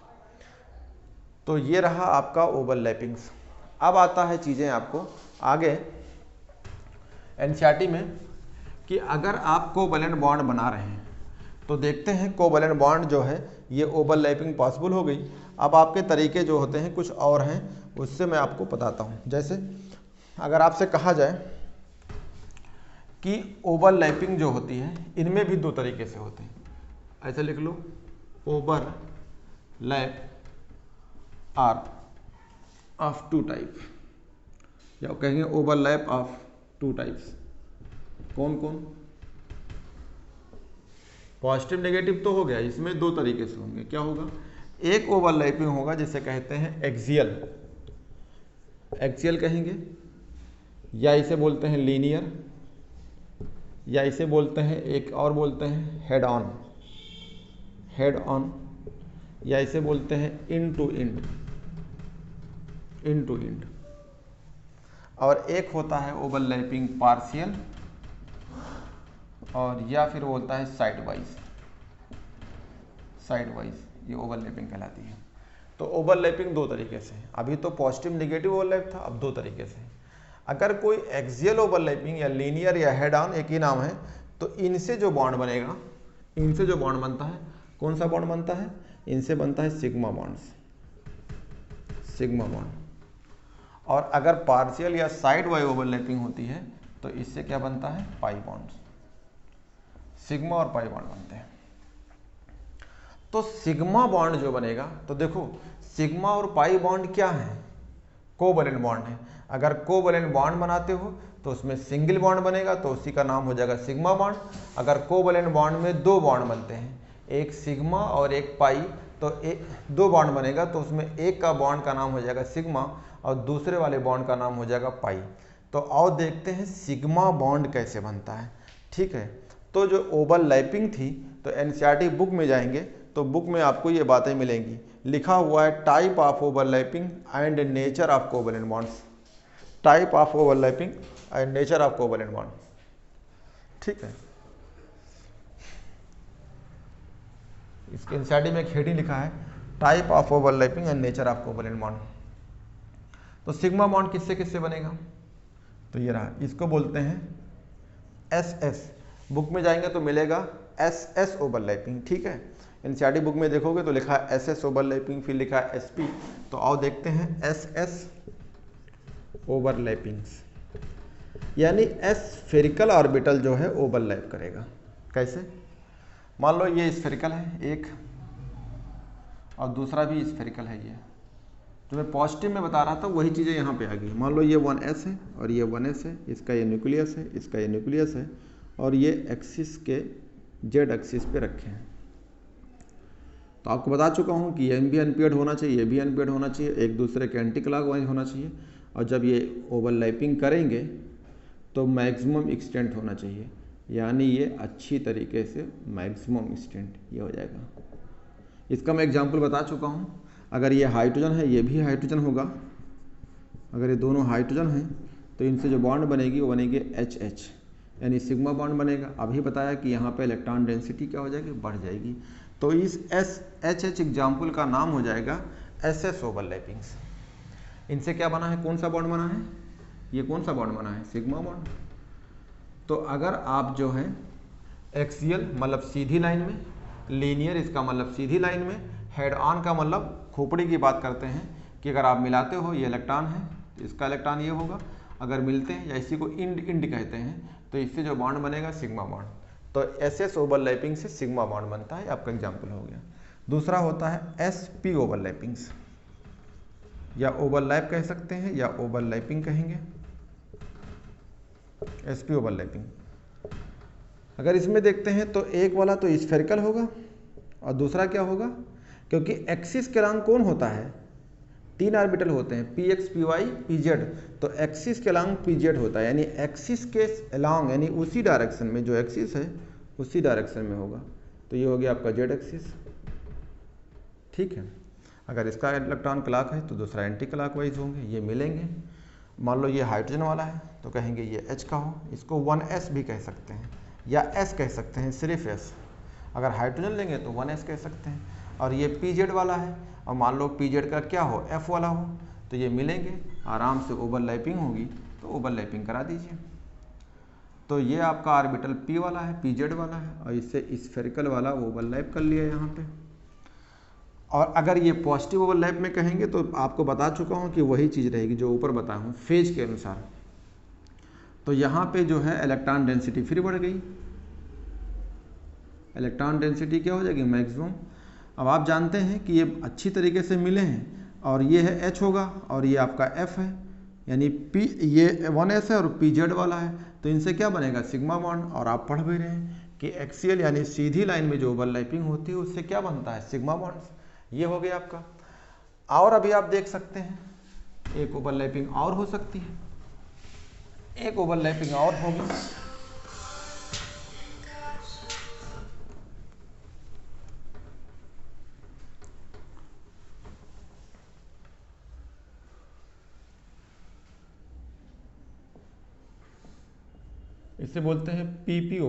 तो ये रहा आपका ओवरलैपिंग्स। अब आता है चीज़ें आपको आगे एनसीईआरटी में कि अगर आप कोवैलेंट बॉन्ड बना रहे हैं तो देखते हैं कोवैलेंट बॉन्ड जो है ये ओवरलैपिंग पॉसिबल हो गई। अब आपके तरीके जो होते हैं कुछ और हैं, उससे मैं आपको बताता हूँ। जैसे अगर आपसे कहा जाए कि ओवरलैपिंग जो होती है इनमें भी दो तरीके से होते हैं, ऐसे लिख लो, overlap are of two type, या कहेंगे ओवरलैप ऑफ टू टाइप्स। कौन कौन? पॉजिटिव नेगेटिव तो हो गया, इसमें दो तरीके से होंगे। क्या होगा? एक ओवरलैपिंग होगा जिसे कहते हैं एक्सियल, एक्सियल कहेंगे, या इसे बोलते हैं लीनियर, या इसे बोलते हैं एक और बोलते हैं हेड ऑन, हेड ऑन, या इसे बोलते हैं in to end, in to end. और एक होता है ओवरलैपिंग पार्शियल, और या फिर बोलता है साइड वाइज, साइड वाइज, ये ओवरलैपिंग कहलाती है। तो ओवरलैपिंग दो तरीके से, अभी तो पॉजिटिव नेगेटिव ओवरलैप था, अब दो तरीके से। अगर कोई एक्सियल ओवरलैपिंग या लीनियर या हेड ऑन एक ही नाम है, तो इनसे जो बॉन्ड बनेगा, इनसे जो बॉन्ड बनता है, कौन सा बॉन्ड बनता है? इनसे बनता है सिग्मा बॉन्ड्स, सिग्मा बॉन्ड। और अगर पार्शियल या साइड वाइज ओवरलैपिंग होती है तो इससे क्या बनता है? पाई बॉन्ड्स, सिग्मा और पाई बॉन्ड बनते हैं। तो सिग्मा बॉन्ड जो बनेगा, तो देखो सिग्मा और पाई बॉन्ड क्या है? कोवैलेंट बॉन्ड है। अगर कोवैलेंट बॉन्ड बनाते हो तो उसमें सिंगल बॉन्ड बनेगा तो उसी का नाम हो जाएगा सिग्मा बॉन्ड। अगर कोवैलेंट बॉन्ड में दो बॉन्ड बनते हैं, एक सिग्मा और एक पाई, तो दो बॉन्ड बनेगा तो उसमें एक का बॉन्ड का नाम हो जाएगा सिग्मा और दूसरे वाले बॉन्ड का नाम हो जाएगा पाई। तो आओ देखते हैं सिग्मा बॉन्ड कैसे बनता है। ठीक है, तो जो ओवरलैपिंग थी, तो एनसीईआरटी बुक में जाएंगे तो बुक में आपको ये बातें मिलेंगी, लिखा हुआ है type of overlapping and nature of covalent bonds, type of overlapping and nature of covalent bond. ठीक है, इसके एनसीईआरटी में एक हेडिंग लिखा है type of overlapping and nature of covalent bond. तो सिग्मा बॉन्ड किससे किससे बनेगा? तो ये रहा, इसको बोलते हैं एस एस। बुक में जाएंगे तो मिलेगा एस एस ओवरलैपिंग। ठीक है, एनसीईआरटी बुक में देखोगे तो लिखा है एस एस ओवरलैपिंग, फिर लिखा है एस पी। तो आओ देखते हैं एस एस ओवरलैपिंग्स, यानी स्फेरिकल ऑर्बिटल जो है ओवरलैप करेगा। कैसे? मान लो ये स्फेरिकल है एक, और दूसरा भी स्फेरिकल है। ये जो मैं पॉजिटिव में बता रहा था वही चीज़ें यहाँ पे आ गई। मान लो ये 1s है और ये 1s है, इसका ये न्यूक्लियस है, इसका ये न्यूक्लियस है, और ये एक्सिस के जेड एक्सिस पे रखे हैं। तो आपको बता चुका हूँ कि ये भी अनपेयर्ड होना चाहिए, ये भी अनपेयर्ड होना चाहिए, एक दूसरे के एंटी क्लॉकवाइज होना चाहिए, और जब ये ओवरलैपिंग करेंगे तो मैक्सिमम एक्सटेंट होना चाहिए, यानी ये अच्छी तरीके से मैक्सिमम एक्सटेंट ये हो जाएगा। इसका मैं एग्जांपल बता चुका हूँ। अगर ये हाइड्रोजन है, ये भी हाइड्रोजन होगा, अगर ये दोनों हाइड्रोजन हैं तो इनसे जो बॉन्ड बनेगी वो बनेगी HH, यानी सिग्मा बॉन्ड बनेगा। अभी बताया कि यहाँ पे इलेक्ट्रॉन डेंसिटी क्या हो जाएगी? बढ़ जाएगी। तो इस HH एग्जाम्पल का नाम हो जाएगा SS ओवरलैपिंग्स। इनसे क्या बना है, कौन सा बॉन्ड बना है, ये कौन सा बॉन्ड बना है, सिग्मा बॉन्ड। तो अगर आप जो है एक्सियल मतलब सीधी लाइन में, लीनियर इसका मतलब सीधी लाइन में, हेड ऑन का मतलब खोपड़ी की बात करते हैं कि अगर आप मिलाते हो, ये इलेक्ट्रॉन है, इसका इलेक्ट्रॉन ये होगा, अगर मिलते हैं या इसी को इंड कहते हैं, तो इससे जो बॉन्ड बनेगा सिग्मा बॉन्ड। तो SS ओवरलैपिंग से सिग्मा बॉन्ड बनता है, आपका एग्जाम्पल हो गया। दूसरा होता है SP ओवरलैपिंग्स, या ओवरलैप कह सकते हैं या ओवरलैपिंग कहेंगे, SP ओवरलैपिंग। अगर इसमें देखते हैं तो एक वाला तो स्फेरिकल होगा और दूसरा क्या होगा, क्योंकि एक्सिस के अलांग कौन होता है, 3 ऑर्बिटल होते हैं, PX PY PZ, तो एक्सिस के अलांग PZ होता है, यानी एक्सिस के अलांग यानी उसी डायरेक्शन में, जो एक्सिस है उसी डायरेक्शन में होगा। तो ये हो गया आपका Z एक्सिस, ठीक है। अगर इसका इलेक्ट्रॉन क्लॉक है तो दूसरा एंटी क्लॉकवाइज होंगे, ये मिलेंगे। मान लो ये हाइड्रोजन वाला है तो कहेंगे ये H का हो, इसको 1s भी कह सकते हैं या S कह सकते हैं, सिर्फ S। अगर हाइड्रोजन लेंगे तो 1s कह सकते हैं। और ये PZ वाला है और मान लो PZ का क्या हो, F वाला हो, तो ये मिलेंगे, आराम से ओवरलैपिंग होगी तो ओवरलैपिंग करा दीजिए। तो ये आपका ऑर्बिटल P वाला है, PZ वाला है, और इससे स्फेरिकल वाला ओवरलैप कर लिया यहाँ पे। और अगर ये पॉजिटिव ओवरलैप में कहेंगे तो आपको बता चुका हूँ कि वही चीज़ रहेगी जो ऊपर बताया हूँ फेज के अनुसार। तो यहाँ पे जो है इलेक्ट्रॉन डेंसिटी फिर बढ़ गई, इलेक्ट्रॉन डेंसिटी क्या हो जाएगी, मैक्सिमम। अब आप जानते हैं कि ये अच्छी तरीके से मिले हैं और ये है H होगा और ये आपका F है, यानी P ये 1s है और PZ वाला है, तो इनसे क्या बनेगा, सिग्मा बॉन्ड। और आप पढ़ भी रहे हैं कि एक्सियल यानी सीधी लाइन में जो ओवरलैपिंग होती है उससे क्या बनता है, सिग्मा बॉन्ड्स। ये हो गया आपका। और अभी आप देख सकते हैं एक ओवरलैपिंग और हो सकती है, एक ओवरलैपिंग और होगी, इसे बोलते हैं PP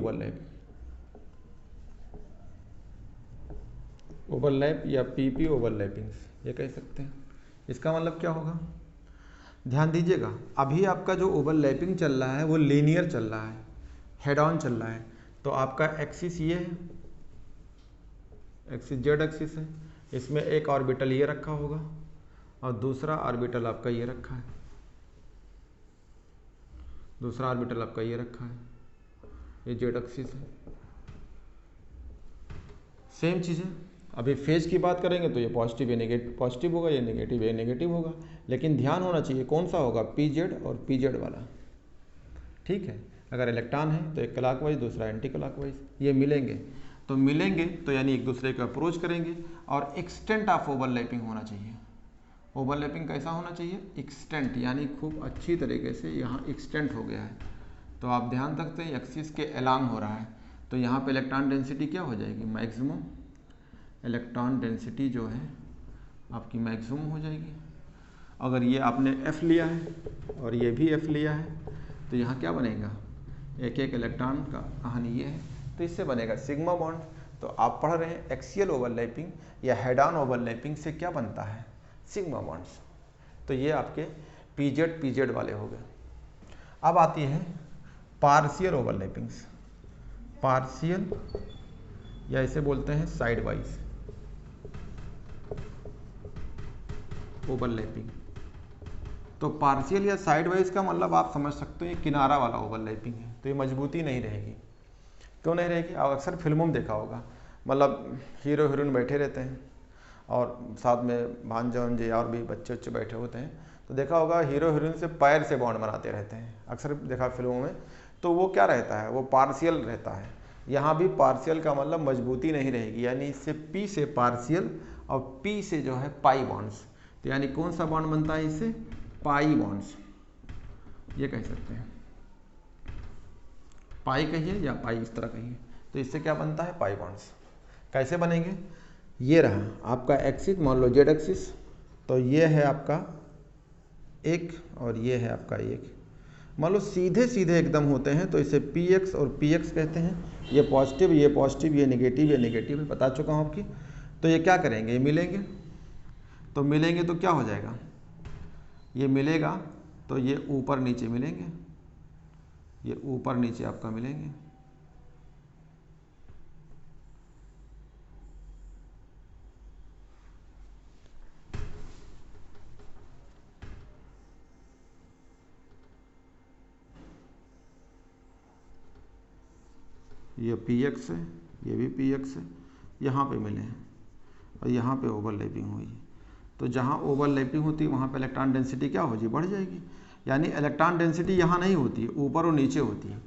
ओवरलैप या PP ओवरलैपिंग्स, ये कह सकते हैं। इसका मतलब क्या होगा, ध्यान दीजिएगा, अभी आपका जो ओवरलैपिंग चल रहा है वो लीनियर चल रहा है, हेड ऑन चल रहा है। तो आपका एक्सिस ये है, एक्सिस Z एक्सिस है, इसमें एक ऑर्बिटल ये रखा होगा और दूसरा ऑर्बिटल आपका ये रखा है, दूसरा ऑर्बिटल आपका ये रखा है, ये Z एक्सिस है। सेम चीज़ है। अभी फेज की बात करेंगे तो ये पॉजिटिव या नेगेटिव, पॉजिटिव होगा, ये नेगेटिव या नेगेटिव होगा, लेकिन ध्यान होना चाहिए कौन सा होगा, PZ और PZ वाला, ठीक है। अगर इलेक्ट्रॉन है तो एक क्लॉकवाइज दूसरा एंटी क्लॉकवाइज, ये मिलेंगे तो यानी एक दूसरे को अप्रोच करेंगे। और एक्सटेंट ऑफ ओवरलैपिंग होना चाहिए। ओवरलैपिंग कैसा होना चाहिए, एक्सटेंट, यानी खूब अच्छी तरीके से यहाँ एक्सटेंट हो गया है। तो आप ध्यान रखते हैं एक्सिस के अलांग हो रहा है, तो यहाँ पे इलेक्ट्रॉन डेंसिटी क्या हो जाएगी, मैक्सिमम। इलेक्ट्रॉन डेंसिटी जो है आपकी मैक्सिमम हो जाएगी। अगर ये आपने F लिया है और ये भी F लिया है तो यहाँ क्या बनेगा, एक एक इलेक्ट्रॉन का कहानी ये है, तो इससे बनेगा सिग्मा बॉन्ड। तो आप पढ़ रहे हैं एक्सियल ओवरलैपिंग या हेड ऑन ओवरलैपिंग से क्या बनता है, सिग्मा बॉन्ड्स। तो ये आपके PZ वाले हो गए। अब आती है पार्शियल ओवरलैपिंग्स, पार्शियल या इसे बोलते हैं साइड वाइज ओवरलैपिंग। तो पार्शियल या साइड वाइज का मतलब आप समझ सकते हो ये किनारा वाला ओवरलैपिंग है, तो ये मजबूती नहीं रहेगी। क्यों नहीं रहेगी, आप अक्सर फिल्मों में देखा होगा, मतलब हीरो हीरोइन बैठे रहते हैं और साथ में भांजे वांजे और भी बच्चे बच्चे बैठे होते हैं, तो देखा होगा हीरो हीरोइन से पैर से बॉन्ड बनाते रहते हैं, अक्सर देखा फिल्मों में। तो वो क्या रहता है, वो पार्शियल रहता है। यहाँ भी पार्शियल का मतलब मजबूती नहीं रहेगी, यानी इससे P से पार्शियल और P से जो है पाई बॉन्ड्स, तो यानी कौन सा बॉन्ड बनता है इससे, पाई बॉन्ड्स, ये कह सकते हैं। पाई कहिए या पाई इस तरह कहिए, तो इससे क्या बनता है, पाई बॉन्ड्स। कैसे बनेंगे, ये रहा आपका एक्सिस, मान लो Z एक्सिस, तो ये है आपका एक और ये है आपका एक, मान लो सीधे सीधे एकदम होते हैं तो इसे PX और PX कहते हैं। ये पॉजिटिव ये पॉजिटिव, ये नेगेटिव ये नेगेटिव है, बता चुका हूँ आपकी। तो ये क्या करेंगे, ये मिलेंगे, तो मिलेंगे तो क्या हो जाएगा, ये मिलेगा तो ये ऊपर नीचे मिलेंगे, ये ऊपर नीचे आपका मिलेंगे। ये px है, ये भी px है, यहाँ पे मिले हैं और यहाँ पे ओवरलैपिंग हुई। तो जहाँ ओवरलैपिंग होती है वहाँ पे इलेक्ट्रॉन डेंसिटी क्या हो जाएगी, बढ़ जाएगी। यानी इलेक्ट्रॉन डेंसिटी यहाँ नहीं होती है, ऊपर और नीचे होती है।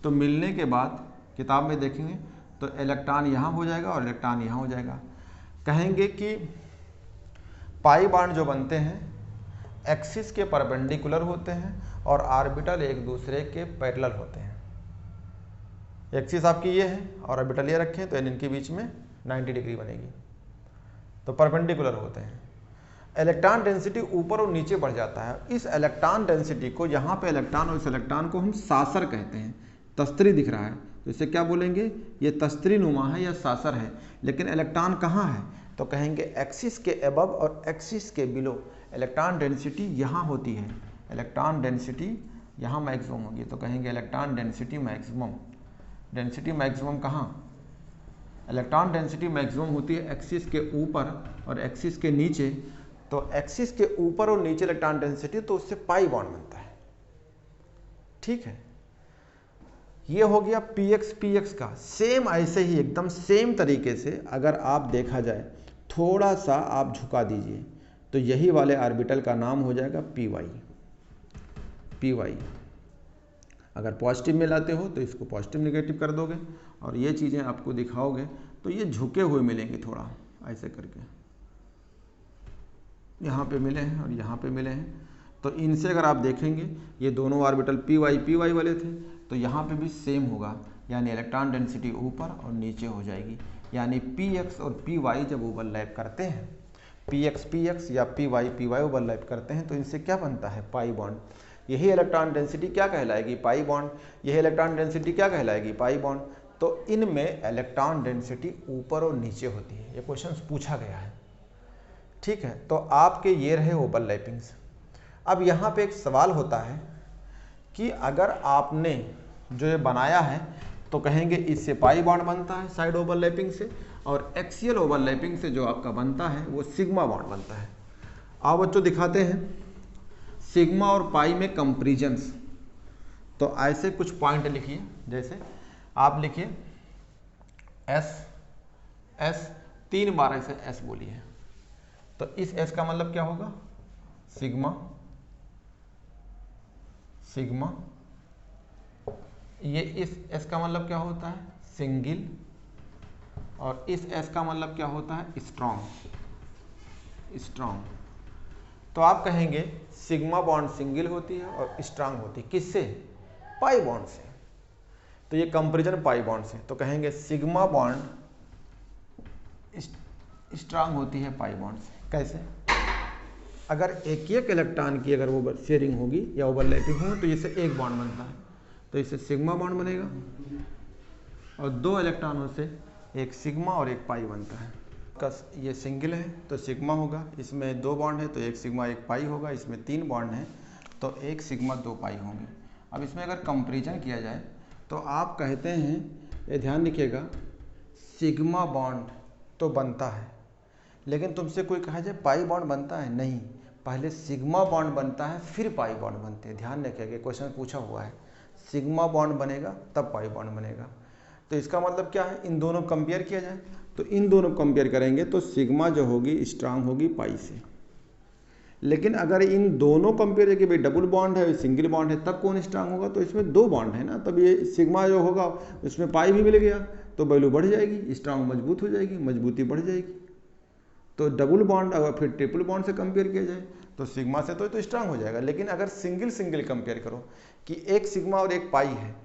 तो मिलने के बाद किताब में देखेंगे तो इलेक्ट्रॉन यहाँ हो जाएगा और इलेक्ट्रॉन यहाँ हो जाएगा। कहेंगे कि पाई बॉन्ड जो बनते हैं एक्सिस के परपेंडिकुलर होते हैं और ऑर्बिटल एक दूसरे के पैरेलल होते हैं। एक्सिस आपकी ये है और ऑर्बिटल ये रखें तो इनके बीच में 90 डिग्री बनेगी, तो परपेंडिकुलर होते हैं। इलेक्ट्रॉन डेंसिटी ऊपर और नीचे बढ़ जाता है। इस इलेक्ट्रॉन डेंसिटी को, यहाँ पे इलेक्ट्रॉन और इस इलेक्ट्रॉन को हम सासर कहते हैं। तस्त्री दिख रहा है तो इसे क्या बोलेंगे, ये तस्त्री नुमा है या सासर है। लेकिन इलेक्ट्रॉन कहाँ है, तो कहेंगे एक्सिस के अबव और एक्सिस के बिलो इलेक्ट्रॉन डेंसिटी यहाँ होती है। इलेक्ट्रॉन डेंसिटी यहाँ मैक्सिमम होगी, तो कहेंगे electron density maximum. Density maximum कहाँ, इलेक्ट्रॉन डेंसिटी मैक्सिमम होती है एक्सिस के ऊपर और एक्सिस के नीचे। तो एक्सिस के ऊपर और नीचे इलेक्ट्रॉन डेंसिटी, तो उससे पाई बॉन्ड बनता है। ठीक है, ये हो गया px का। सेम ऐसे ही एकदम सेम तरीके से अगर आप देखा जाए, थोड़ा सा आप झुका दीजिए तो यही वाले ऑर्बिटल का नाम हो जाएगा py। अगर पॉजिटिव में लाते हो तो इसको पॉजिटिव नेगेटिव कर दोगे और ये चीज़ें आपको दिखाओगे तो ये झुके हुए मिलेंगे, थोड़ा ऐसे करके यहाँ पे मिले हैं और यहाँ पे मिले हैं। तो इनसे अगर आप देखेंगे ये दोनों ऑर्बिटल py वाले थे, तो यहाँ पे भी सेम होगा, यानी इलेक्ट्रॉन डेंसिटी ऊपर और नीचे हो जाएगी। यानी px और py जब ओवरलैप करते हैं, px या py ओवरलैप करते हैं तो इनसे क्या बनता है, पाई बॉन्ड। यही इलेक्ट्रॉन डेंसिटी क्या कहलाएगी, पाई बॉन्ड। यही इलेक्ट्रॉन डेंसिटी क्या कहलाएगी, पाई बॉन्ड। तो इनमें इलेक्ट्रॉन डेंसिटी ऊपर और नीचे होती है, ये क्वेश्चन पूछा गया है। ठीक है, तो आपके ये रहे ओवरलैपिंग्स। अब यहाँ पे एक सवाल होता है कि अगर आपने जो ये बनाया है तो कहेंगे इससे पाई बॉन्ड बनता है साइड ओवरलैपिंग से, और एक्सियल ओवरलैपिंग से जो आपका बनता है वो सिग्मा बॉन्ड बनता है। आओ बच्चों दिखाते हैं सिग्मा और पाई में कंपैरिजंस। तो ऐसे कुछ पॉइंट लिखिए, जैसे आप लिखिए एस 3 बार ऐसे एस बोलिए, तो इस एस का मतलब क्या होगा, सिग्मा। ये इस एस का मतलब क्या होता है, सिंगल। और इस एस का मतलब क्या होता है, स्ट्रॉन्ग। तो आप कहेंगे सिग्मा बॉन्ड सिंगल होती है और स्ट्रांग होती है, किससे, पाई बॉन्ड से। तो ये कंपैरिजन पाई बॉन्ड से, तो कहेंगे सिग्मा बॉन्ड स्ट्रांग होती है पाई बॉन्ड से। कैसे, अगर एक इलेक्ट्रॉन की अगर वो शेयरिंग होगी या ओवरलैपिंग हो तो इससे एक बॉन्ड बनता है, तो इससे सिग्मा बॉन्ड बनेगा। और 2 इलेक्ट्रॉनों से एक सिग्मा और एक पाई बनता है। ये सिंगल है तो सिग्मा होगा, इसमें 2 बॉन्ड है तो एक सिग्मा एक पाई होगा, इसमें 3 बॉन्ड है तो एक सिग्मा 2 पाई होंगे। अब इसमें अगर कंपैरिजन किया जाए तो आप कहते हैं, ये ध्यान रखिएगा, सिग्मा बॉन्ड तो बनता है, लेकिन तुमसे कोई कहा जाए पाई बॉन्ड बनता है, नहीं, पहले सिग्मा बॉन्ड बनता है फिर पाई बॉन्ड बनते हैं। ध्यान रखिएगा, क्वेश्चन पूछा हुआ है, सिग्मा बॉन्ड बनेगा तब पाई बॉन्ड बनेगा। तो इसका मतलब क्या है, इन दोनों कंपेयर किया जाए तो इन दोनों कंपेयर करेंगे तो सिग्मा जो होगी स्ट्रांग होगी पाई से। लेकिन अगर इन दोनों कंपेयर कि भाई डबल बॉन्ड है सिंगल बॉन्ड है तब कौन स्ट्रांग होगा, तो इसमें 2 बॉन्ड है ना, तब ये सिग्मा जो होगा उसमें पाई भी मिल गया तो वैल्यू बढ़ जाएगी, स्ट्रांग मजबूत हो जाएगी, मजबूती बढ़ जाएगी। तो डबल बॉन्ड अगर फिर ट्रिपल बॉन्ड से कंपेयर किया जाए तो सिग्मा से तो स्ट्रांग हो जाएगा। लेकिन अगर सिंगल कंपेयर करो कि एक सिग्मा और एक पाई है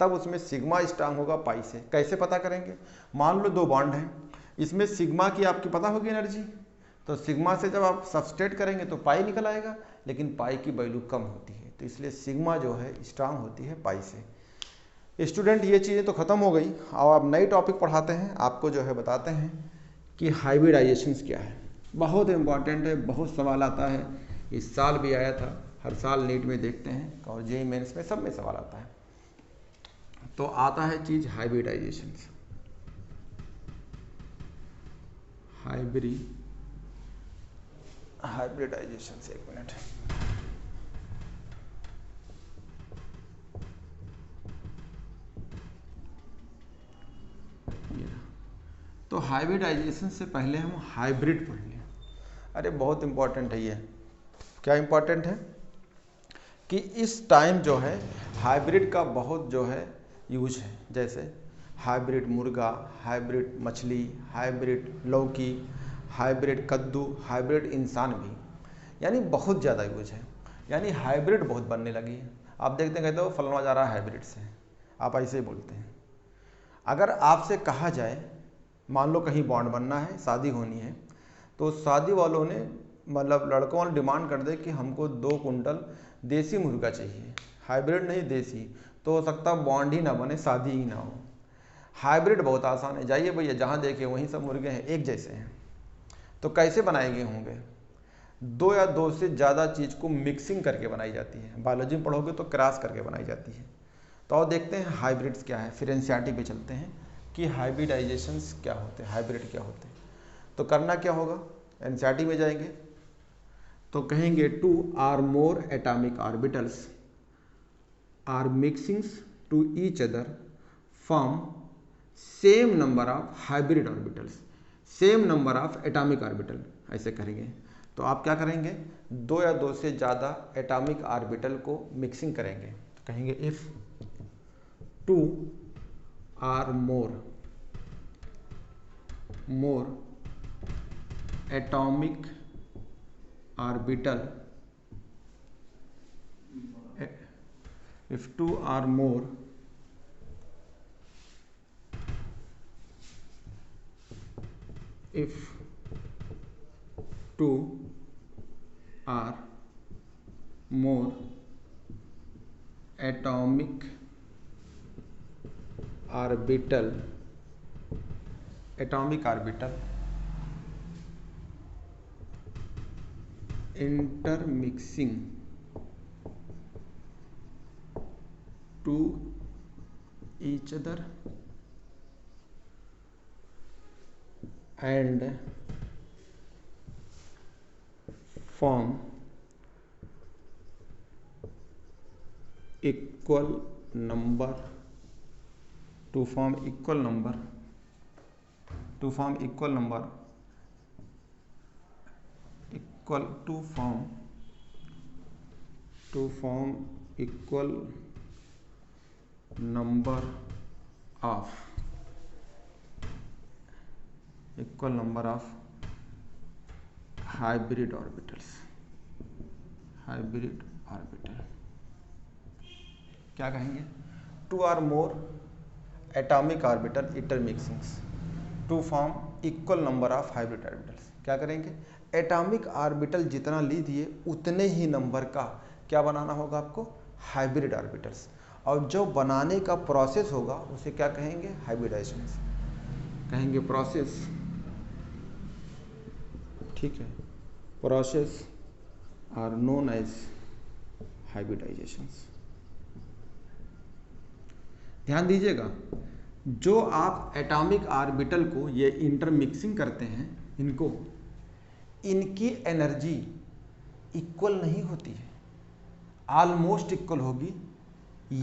तब उसमें सिग्मा स्ट्रांग होगा पाई से। कैसे पता करेंगे, मान लो 2 बॉन्ड हैं, इसमें सिग्मा की आपकी पता होगी एनर्जी, तो सिग्मा से जब आप सब्सट्रेट करेंगे तो पाई निकल आएगा, लेकिन पाई की वैल्यू कम होती है, तो इसलिए सिग्मा जो है स्ट्रांग होती है पाई से। स्टूडेंट ये चीज़ें तो ख़त्म हो गई, अब आप नई टॉपिक पढ़ाते हैं, आपको जो है बताते हैं कि हाइब्रिडाइजेशंस क्या है। बहुत इंपॉर्टेंट है, बहुत सवाल आता है, इस साल भी आया था, हर साल नीट में देखते हैं और जेईई मेंस में सब में सवाल आता है। तो आता है चीज हाइब्रिडाइजेशन, हाइब्रिडाइजेशन से, एक मिनट। तो हाइब्रिडाइजेशन से पहले हम हाइब्रिड पढ़ लें। अरे बहुत इंपॉर्टेंट है ये। क्या इंपॉर्टेंट है कि इस टाइम जो है हाइब्रिड का बहुत जो है यूज है, जैसे हाइब्रिड मुर्गा, हाइब्रिड मछली, हाइब्रिड लौकी, हाइब्रिड कद्दू, हाइब्रिड इंसान भी, यानी बहुत ज़्यादा यूज है, यानी हाइब्रिड बहुत बनने लगी है। आप देखते हैं, कहते हो फलना जा रहा है हाइब्रिड से, आप ऐसे ही बोलते हैं। अगर आपसे कहा जाए, मान लो कहीं बॉन्ड बनना है, शादी होनी है, तो शादी वालों ने मतलब लड़कों वाले डिमांड कर दे कि हमको 2 कुंटल देसी मुर्गा चाहिए, हाइब्रिड नहीं देसी, तो हो सकता बॉन्ड ही ना बने, शादी ही ना हो। हाइब्रिड बहुत आसान है, जाइए भैया जहाँ देखे वहीं सब मुर्गे हैं, एक जैसे हैं। तो कैसे बनाए गए होंगे? 2 या 2 से ज़्यादा चीज़ को मिक्सिंग करके बनाई जाती है। बायोलॉजी में पढ़ोगे तो क्रॉस करके बनाई जाती है। तो और देखते हैं हाइब्रिड्स क्या है, फिर एनसीईआरटी पे चलते हैं कि हाइब्रिडाइजेशंस क्या होते हैं, हाइब्रिड क्या होते हैं। तो करना क्या होगा, एनसीईआरटी में जाएंगे तो कहेंगे 2 or more atomic orbitals are mixings to each other form same number of hybrid orbitals, same number of atomic orbital, ऐसे करेंगे। तो आप क्या करेंगे, 2 या 2 से ज़्यादा एटॉमिक ऑर्बिटल को मिक्सिंग करेंगे। तो कहेंगे if 2 or more atomic orbital, if 2 or more if 2 or more atomic orbital intermixing to each other and form equal number to form equal number to form equal number equal to form equal number of hybrid orbitals, hybrid orbital क्या कहेंगे, 2 or more atomic orbital intermixings to form equal number of hybrid orbitals। क्या करेंगे, atomic orbital जितना लीजिए उतने ही number का क्या बनाना होगा आपको, हाइब्रिड ऑर्बिटल्स। और जो बनाने का प्रोसेस होगा उसे क्या कहेंगे, हाइब्रिडाइजेशन कहेंगे, प्रोसेस, ठीक है, प्रोसेस आर नोन एज हाइब्रिडाइजेशंस। ध्यान दीजिएगा, जो आप एटॉमिक ऑर्बिटल को ये इंटरमिक्सिंग करते हैं, इनकी एनर्जी इक्वल नहीं होती है, ऑलमोस्ट इक्वल होगी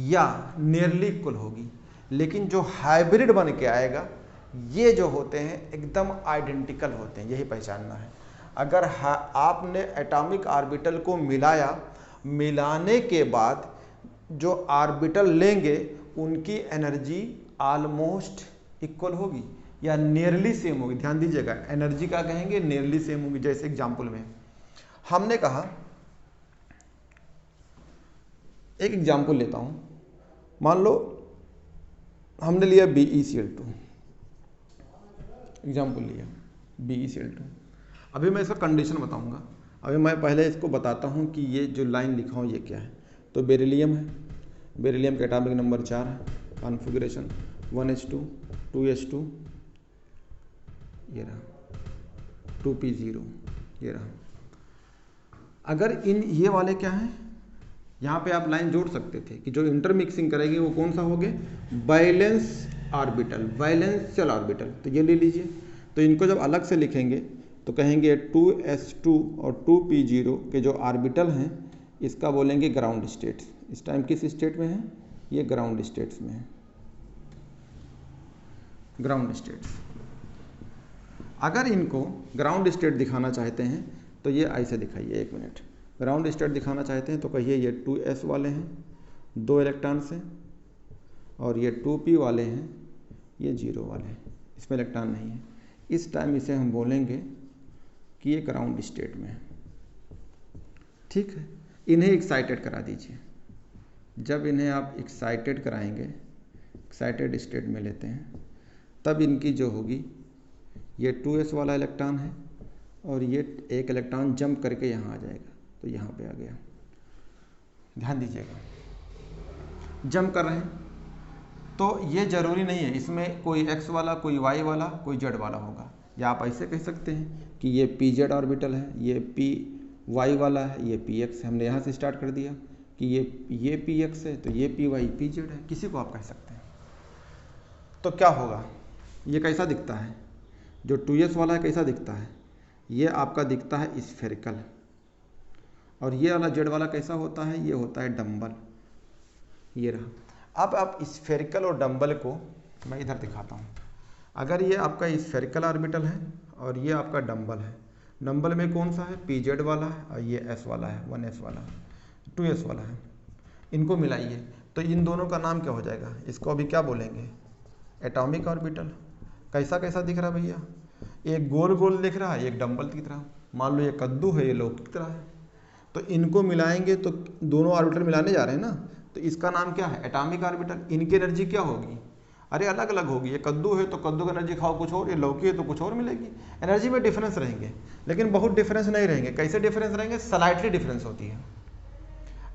या नियरली इक्वल होगी, लेकिन जो हाइब्रिड बन के आएगा ये जो होते हैं एकदम आइडेंटिकल होते हैं, यही पहचानना है। अगर आपने एटॉमिक ऑर्बिटल को मिलाया, मिलाने के बाद जो ऑर्बिटल लेंगे उनकी एनर्जी ऑलमोस्ट इक्वल होगी या नियरली सेम होगी। ध्यान दीजिएगा, एनर्जी का कहेंगे नियरली सेम होगी। जैसे एग्जांपल में हमने कहा, एक एग्जांपल लेता हूं, मान लो हमने लिया BeCl2, एग्जांपल लिया BeCl2। अभी मैं इसका कंडीशन बताऊंगा। अभी मैं पहले इसको बताता हूं कि ये जो लाइन लिखा हूं ये क्या है। तो बेरिलियम है, बेरिलियम का एटॉमिक नंबर 4 है, कॉन्फ़िगरेशन 1s2 2s2, ये रहा 2p0, ये रहा। अगर इन ये वाले क्या हैं, यहाँ पे आप लाइन जोड़ सकते थे कि जो इंटरमिक्सिंग करेगी वो कौन सा हो गए, बैलेंस ऑर्बिटल, बैलेंशियल ऑर्बिटल। तो ये ले लीजिए। तो इनको जब अलग से लिखेंगे तो कहेंगे 2s2 और 2p0 के जो ऑर्बिटल हैं इसका बोलेंगे ग्राउंड स्टेट्स। इस टाइम किस स्टेट में है, ये ग्राउंड स्टेट्स में है, ग्राउंड स्टेट्स। अगर इनको ग्राउंड स्टेट दिखाना चाहते हैं तो ये ऐसे दिखाइए, एक मिनट। ग्राउंड स्टेट दिखाना चाहते हैं तो कहिए ये 2s वाले हैं, 2 इलेक्ट्रॉन्स हैं, और ये 2p वाले हैं, ये 0 वाले हैं, इसमें इलेक्ट्रॉन नहीं है। इस टाइम इसे हम बोलेंगे कि ये ग्राउंड स्टेट में है। ठीक है, इन्हें एक्साइटेड करा दीजिए। जब इन्हें आप एक्साइटेड कराएंगे, एक्साइटेड स्टेट में लेते हैं, तब इनकी जो होगी, ये 2s वाला इलेक्ट्रॉन है और ये एक इलेक्ट्रॉन जंप करके यहाँ आ जाएगा, तो यहाँ पे आ गया। ध्यान दीजिएगा, जंप कर रहे हैं तो ये जरूरी नहीं है इसमें कोई x वाला, कोई y वाला, कोई z वाला होगा। या आप ऐसे कह सकते हैं कि ये pz ऑर्बिटल है, ये py वाला है, ये px है। हमने यहाँ से स्टार्ट कर दिया कि ये px है तो ये py pz है, किसी को आप कह सकते हैं। तो क्या होगा, ये कैसा दिखता है, जो 2s वाला है कैसा दिखता है, ये आपका दिखता है स्फेरिकल। और ये वाला z वाला कैसा होता है, ये होता है डम्बल। ये रहा। अब आप स्फेरिकल और डम्बल को मैं इधर दिखाता हूँ। अगर ये आपका स्फेरिकल ऑर्बिटल है और ये आपका डम्बल है, डम्बल में कौन सा है, pz वाला है, और ये s वाला है, 1s वाला, 2s वाला है। इनको मिलाइए तो इन दोनों का नाम क्या हो जाएगा, इसको अभी क्या बोलेंगे, एटॉमिक ऑर्बिटल। कैसा कैसा दिख रहा है भैया, एक गोल गोल दिख रहा है, एक डम्बल की तरह। मान लो ये कद्दू है, ये लौकी की तरह है। तो इनको मिलाएंगे तो दोनों ऑर्बिटल मिलाने जा रहे हैं ना, तो इसका नाम क्या है, एटॉमिक ऑर्बिटल। इनकी एनर्जी क्या होगी, अरे अलग अलग होगी। ये कद्दू है तो कद्दू की एनर्जी खाओ कुछ और, ये लौकी है तो कुछ और मिलेगी। एनर्जी में डिफरेंस रहेंगे, लेकिन बहुत डिफरेंस नहीं रहेंगे। कैसे डिफरेंस रहेंगे, स्लाइटली डिफरेंस होती है।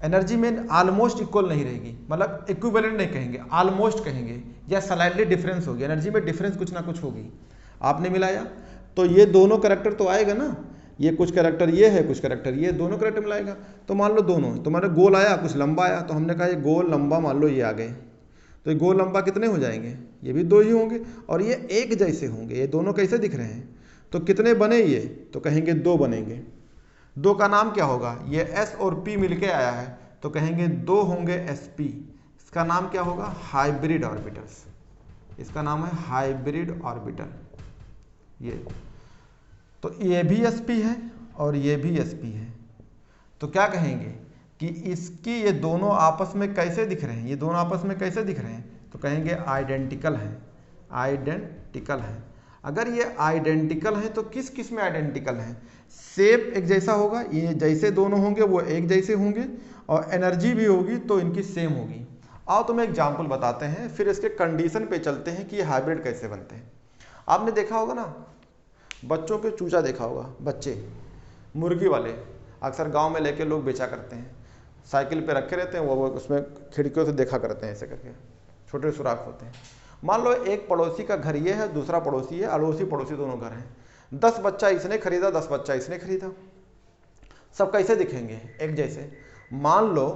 एनर्जी में ऑलमोस्ट इक्वल नहीं रहेगी, मतलब इक्विवेलेंट नहीं कहेंगे, ऑलमोस्ट कहेंगे, या स्लाइटली डिफरेंस होगी। एनर्जी में डिफरेंस कुछ ना कुछ होगी। आपने मिलाया तो ये दोनों कैरेक्टर तो आएगा ना, ये कुछ कैरेक्टर ये है, कुछ कैरेक्टर ये, दोनों कैरेक्टर मिलाएगा। तो मान लो दोनों, तो मैंने गोल आया, कुछ लंबा आया, तो हमने कहा ये गोल लंबा, मान लो ये आ गए, तो ये गोल लंबा कितने हो जाएंगे, ये भी 2 ही होंगे, और ये एक जैसे होंगे। ये दोनों कैसे दिख रहे हैं, तो कितने बने ये, तो कहेंगे 2 बनेंगे। 2 का नाम क्या होगा, ये s और p मिलके आया है तो कहेंगे 2 होंगे sp। इसका नाम क्या होगा, हाइब्रिड ऑर्बिटल्स। इसका नाम है हाइब्रिड ऑर्बिटल। ये तो ये भी sp है और ये भी sp है। तो क्या कहेंगे कि इसकी ये दोनों आपस में कैसे दिख रहे हैं, ये दोनों आपस में कैसे दिख रहे हैं, तो कहेंगे आइडेंटिकल है, आइडेंटिकल है। अगर ये आइडेंटिकल है तो किस किस में आइडेंटिकल है, शेप एक जैसा होगा, ये जैसे दोनों होंगे वो एक जैसे होंगे, और एनर्जी भी होगी तो इनकी सेम होगी। आओ तुम्हें एग्जाम्पल बताते हैं, फिर इसके कंडीशन पे चलते हैं कि ये हाइब्रिड कैसे बनते हैं। आपने देखा होगा ना, बच्चों के चूजा देखा होगा, बच्चे मुर्गी वाले अक्सर गांव में लेके लोग बेचा करते हैं, साइकिल पे रखे रहते हैं, वो उसमें खिड़कियों से देखा करते हैं, ऐसे करके छोटे सुराख होते हैं। मान लो एक पड़ोसी का घर ये है, दूसरा पड़ोसी है, अड़ोसी पड़ोसी दोनों घर हैं। 10 बच्चा इसने खरीदा, 10 बच्चा इसने खरीदा, सब कैसे दिखेंगे, एक जैसे। मान लो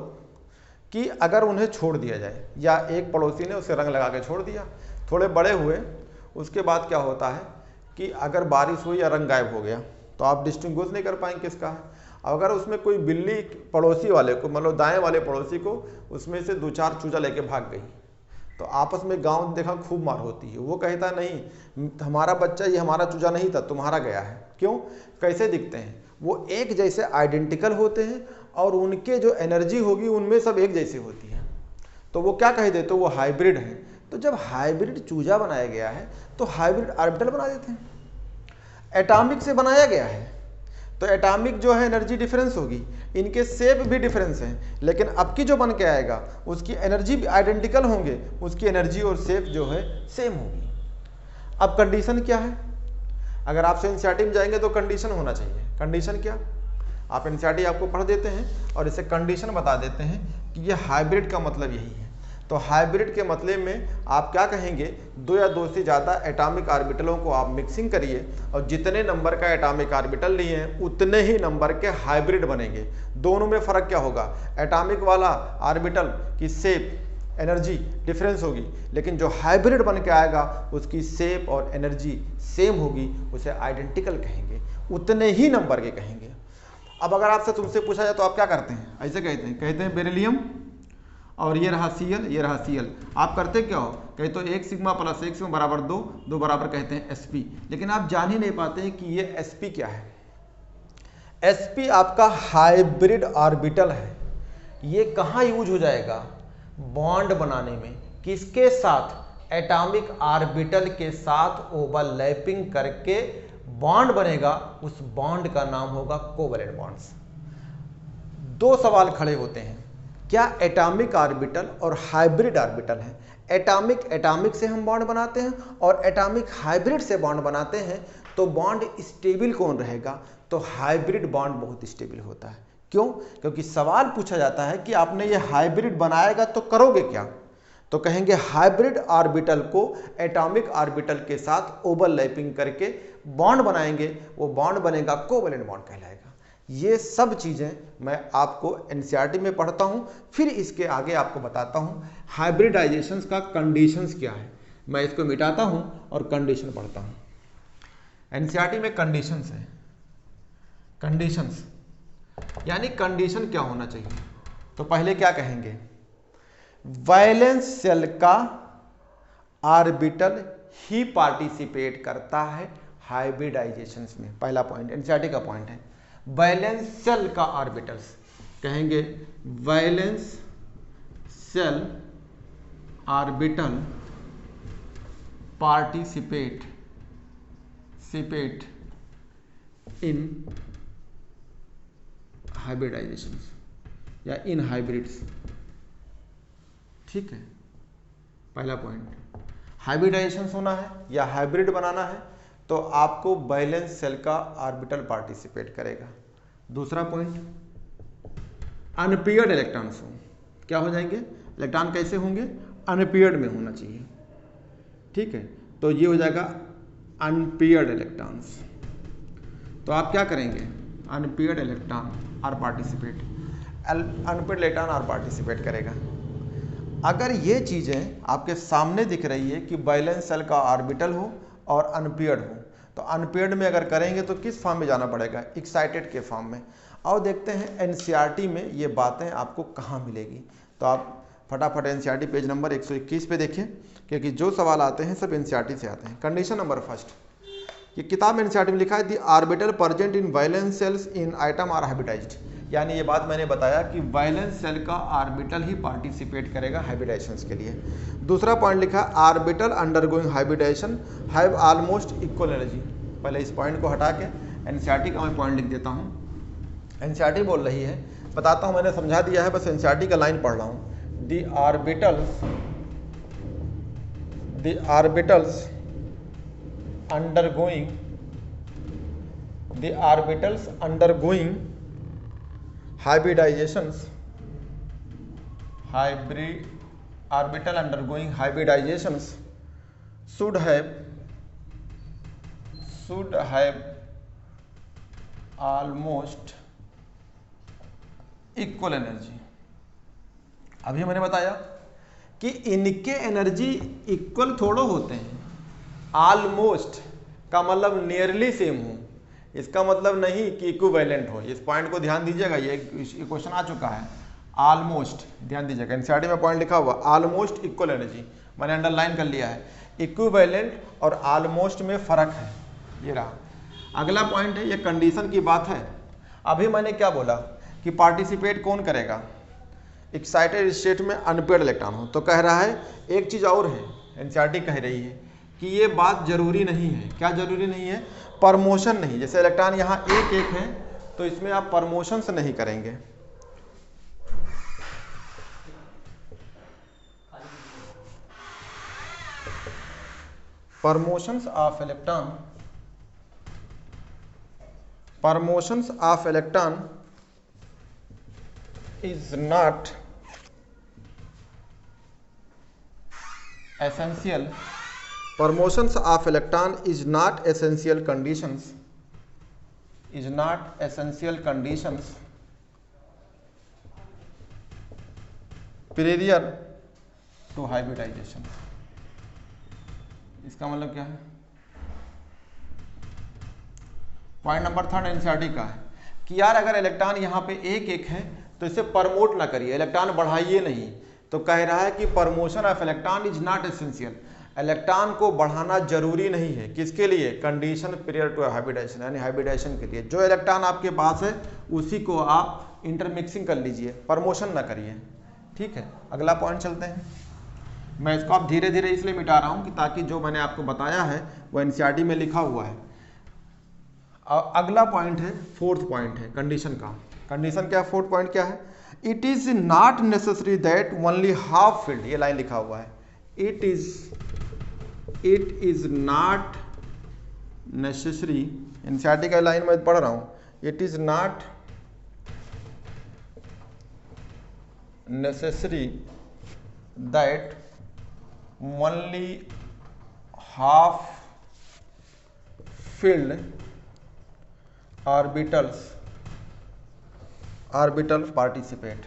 कि अगर उन्हें छोड़ दिया जाए, या एक पड़ोसी ने उसे रंग लगा के छोड़ दिया, थोड़े बड़े हुए, उसके बाद क्या होता है कि अगर बारिश हुई या रंग गायब हो गया तो आप डिस्टिंग्विश नहीं कर पाएंगे किसका है। अगर उसमें कोई बिल्ली पड़ोसी वाले को, मतलब दाएं वाले पड़ोसी को, उसमें से 2-4 चूजा लेके भाग गई, तो आपस में गांव देखा खूब मार होती है। वो कहता नहीं हमारा बच्चा, ये हमारा चूजा नहीं था, तुम्हारा गया है। क्यों, कैसे दिखते हैं, वो एक जैसे आइडेंटिकल होते हैं, और उनके जो एनर्जी होगी उनमें सब एक जैसी होती है। तो वो क्या कह देते, वो हाइब्रिड है। तो जब हाइब्रिड चूजा बनाया गया है तो हाइब्रिड ऑर्बिटल बना देते हैं। एटॉमिक से बनाया गया है तो एटॉमिक जो है एनर्जी डिफरेंस होगी, इनके शेप भी डिफरेंस हैं, लेकिन अब की जो बन के आएगा उसकी एनर्जी भी आइडेंटिकल होंगे, उसकी एनर्जी और शेप जो है सेम होगी। अब कंडीशन क्या है, अगर आप एनसीईआरटी में जाएंगे तो कंडीशन होना चाहिए। कंडीशन क्या, आप एनसीईआरटी आपको पढ़ देते हैं और इसे कंडीशन बता देते हैं कि ये हाइब्रिड का मतलब यही है। तो हाइब्रिड के मतलब में आप क्या कहेंगे, दो या दो से ज़्यादा एटॉमिक ऑर्बिटलों को आप मिक्सिंग करिए और जितने नंबर का एटॉमिक ऑर्बिटल लिए हैं उतने ही नंबर के हाइब्रिड बनेंगे। दोनों में फ़र्क क्या होगा, एटॉमिक वाला ऑर्बिटल की शेप एनर्जी डिफरेंस होगी, लेकिन जो हाइब्रिड बन के आएगा उसकी शेप और एनर्जी सेम होगी, उसे आइडेंटिकल कहेंगे, उतने ही नंबर के कहेंगे। अब अगर आपसे तुमसे पूछा जाए तो आप क्या करते हैं, ऐसे कहते हैं बेरिलियम और ये रहा Cl, ये रहा Cl। आप करते क्या हो, कहे तो 1 सिग्मा प्लस 1 सिग्मा बराबर 2, 2 बराबर कहते हैं sp, लेकिन आप जान ही नहीं पाते हैं कि ये sp क्या है। sp आपका हाइब्रिड ऑर्बिटल है। ये कहाँ यूज हो जाएगा, बॉन्ड बनाने में। किसके साथ, एटॉमिक ऑर्बिटल के साथ ओवरलैपिंग करके बॉन्ड बनेगा, उस बॉन्ड का नाम होगा कोवैलेंट बॉन्ड्स। दो सवाल खड़े होते हैं, क्या एटॉमिक ऑर्बिटल और हाइब्रिड ऑर्बिटल है। एटॉमिक से हम बॉन्ड बनाते हैं और एटॉमिक हाइब्रिड से बॉन्ड बनाते हैं, तो बॉन्ड स्टेबल कौन रहेगा, तो हाइब्रिड बॉन्ड बहुत स्टेबल होता है। क्यों, क्योंकि सवाल पूछा जाता है कि आपने ये हाइब्रिड बनाएगा तो करोगे क्या, तो कहेंगे हाइब्रिड ऑर्बिटल को एटॉमिक ऑर्बिटल के साथ ओवरलैपिंग करके बॉन्ड बनाएंगे, वो बॉन्ड बनेगा कोवैलेंट बॉन्ड कहलाएगा। ये सब चीज़ें मैं आपको एनसीईआरटी में पढ़ता हूँ, फिर इसके आगे आपको बताता हूँ हाइब्रिडाइजेशंस का कंडीशंस क्या है। मैं इसको मिटाता हूँ और कंडीशन पढ़ता हूँ। एनसीईआरटी में कंडीशंस है, कंडीशंस यानी कंडीशन क्या होना चाहिए। तो पहले क्या कहेंगे, वैलेंस सेल का ऑर्बिटल ही पार्टिसिपेट करता है हाइब्रिडाइजेशंस में। पहला पॉइंट एनसीईआरटी का पॉइंट है, वैलेंस सेल का ऑर्बिटल्स, कहेंगे valence shell orbital participate in hybridisations या इन हाइब्रिड्स। ठीक है, पहला पॉइंट हाइब्रिडाइजेशंस होना है या हाइब्रिड बनाना है तो आपको वैलेंस सेल का ऑर्बिटल पार्टिसिपेट करेगा। दूसरा पॉइंट, अनपेयर्ड इलेक्ट्रॉन्स हो, क्या हो जाएंगे, इलेक्ट्रॉन कैसे होंगे, अनपेयर्ड में होना चाहिए। ठीक है, तो ये हो जाएगा अनपेयर्ड इलेक्ट्रॉन्स। तो आप क्या करेंगे, unpaired electron are participate, unpaired electron are participate करेगा। अगर ये चीज़ें आपके सामने दिख रही है कि वैलेंस सेल का ऑर्बिटल हो और अनपेयर्ड हो, तो अनपेयर्ड में अगर करेंगे तो किस फॉर्म में जाना पड़ेगा, एक्साइटेड के फॉर्म में। और देखते हैं एनसीईआरटी में ये बातें आपको कहाँ मिलेगी। तो आप फटाफट एनसीईआरटी पेज नंबर 121 पे देखिए, क्योंकि जो सवाल आते हैं सब एनसीईआरटी से आते हैं। कंडीशन नंबर फर्स्ट, ये किताब में एनसीईआरटी में लिखा है the orbital present in valence shells in atom are hybridized, यानी ये बात मैंने बताया कि वैलेंस सेल का ऑर्बिटल ही पार्टिसिपेट करेगा हाइब्रिडाइजेशंस के लिए। दूसरा पॉइंट लिखा, orbital undergoing hybridization have almost equal energy. पहले इस पॉइंट को हटा के एनसीईआरटी का मैं पॉइंट लिख देता हूँ। एनसीईआरटी बोल रही है, बताता हूँ, मैंने समझा दिया है, बस एनसीईआरटी का लाइन पढ़ रहा हूँ। The orbitals undergoing hybridizations, orbital undergoing hybridizations should have almost equal energy। अभी मैंने बताया कि इनके एनर्जी इक्वल थोड़ो होते हैं, ऑलमोस्ट का मतलब नियरली सेम हो, इसका मतलब नहीं कि इक्विवेलेंट हो। इस पॉइंट को ध्यान दीजिएगा, ये क्वेश्चन आ चुका है। ऑलमोस्ट ध्यान दीजिएगा, एनसीईआरटी में पॉइंट लिखा हुआ ऑलमोस्ट इक्वल एनर्जी, मैंने अंडरलाइन कर लिया है। इक्विवेलेंट और ऑलमोस्ट में फर्क है, ये रहा। अगला पॉइंट है, ये कंडीशन की बात है। अभी मैंने क्या बोला कि पार्टिसिपेट कौन करेगा, एक्साइटेड स्टेट में अनपेयर्ड इलेक्ट्रॉन हो। तो कह रहा है एक चीज़ और है, एनसीईआरटी कह रही है कि ये बात जरूरी नहीं है। क्या जरूरी नहीं है, प्रमोशन नहीं। जैसे इलेक्ट्रॉन यहाँ एक एक है तो इसमें आप प्रमोशन से नहीं करेंगे। Promotions of electron is not essential promotions of electron is not essential conditions prior to hybridization। इसका मतलब क्या है? पॉइंट नंबर 3 एनसीईआरटी का है कि यार अगर इलेक्ट्रॉन यहाँ पे एक है तो इसे प्रमोट ना करिए, इलेक्ट्रॉन बढ़ाइए नहीं। तो कह रहा है कि promotion of electron is not essential, electron को बढ़ाना जरूरी नहीं है। किसके लिए? कंडीशन पीरियर टू हाइब्रिडाइजेशन, यानी हाइब्रिडाइजेशन के लिए। जो इलेक्ट्रॉन आपके पास है उसी को आप इंटरमिक्सिंग कर लीजिए, प्रमोशन ना करिए। ठीक है, अगला पॉइंट चलते हैं। मैं इसको आप धीरे धीरे इसलिए मिटा रहा हूँ कि ताकि जो मैंने आपको बताया है वो एनसीईआरटी में लिखा हुआ है। अगला पॉइंट है, 4th पॉइंट है कंडीशन का। कंडीशन क्या? 4th पॉइंट क्या है? It is not necessary that only half field, ये लाइन लिखा हुआ है, it is not necessary, NCERT का लाइन मैं पढ़ रहा हूं, it is not necessary that only half filled orbital participate.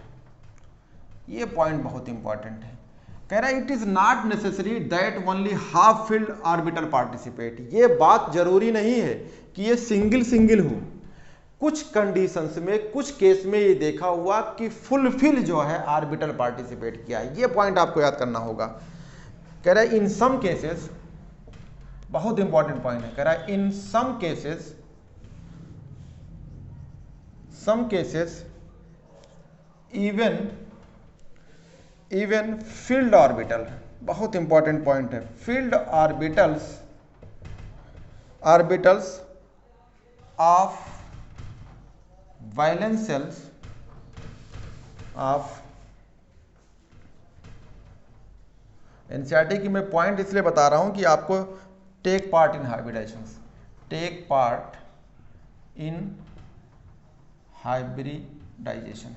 ये पॉइंट बहुत इंपॉर्टेंट है। कह रहा है it is not necessary that only half filled orbital participate. ये बात जरूरी नहीं है कि ये सिंगल हो। कुछ कंडीशंस में, कुछ केस में ये देखा हुआ कि फुल फील्ड जो है ऑर्बिटल पार्टिसिपेट किया है। ये पॉइंट आपको याद करना होगा। कह रहा है इन सम केसेस, बहुत इंपॉर्टेंट पॉइंट है, कह रहा है in some cases even filled orbital, बहुत इंपॉर्टेंट पॉइंट है, filled orbitals of valence shells of, NCERT की मैं पॉइंट इसलिए बता रहा हूं कि आपको टेक पार्ट इन हाइब्रिडाइजेशन,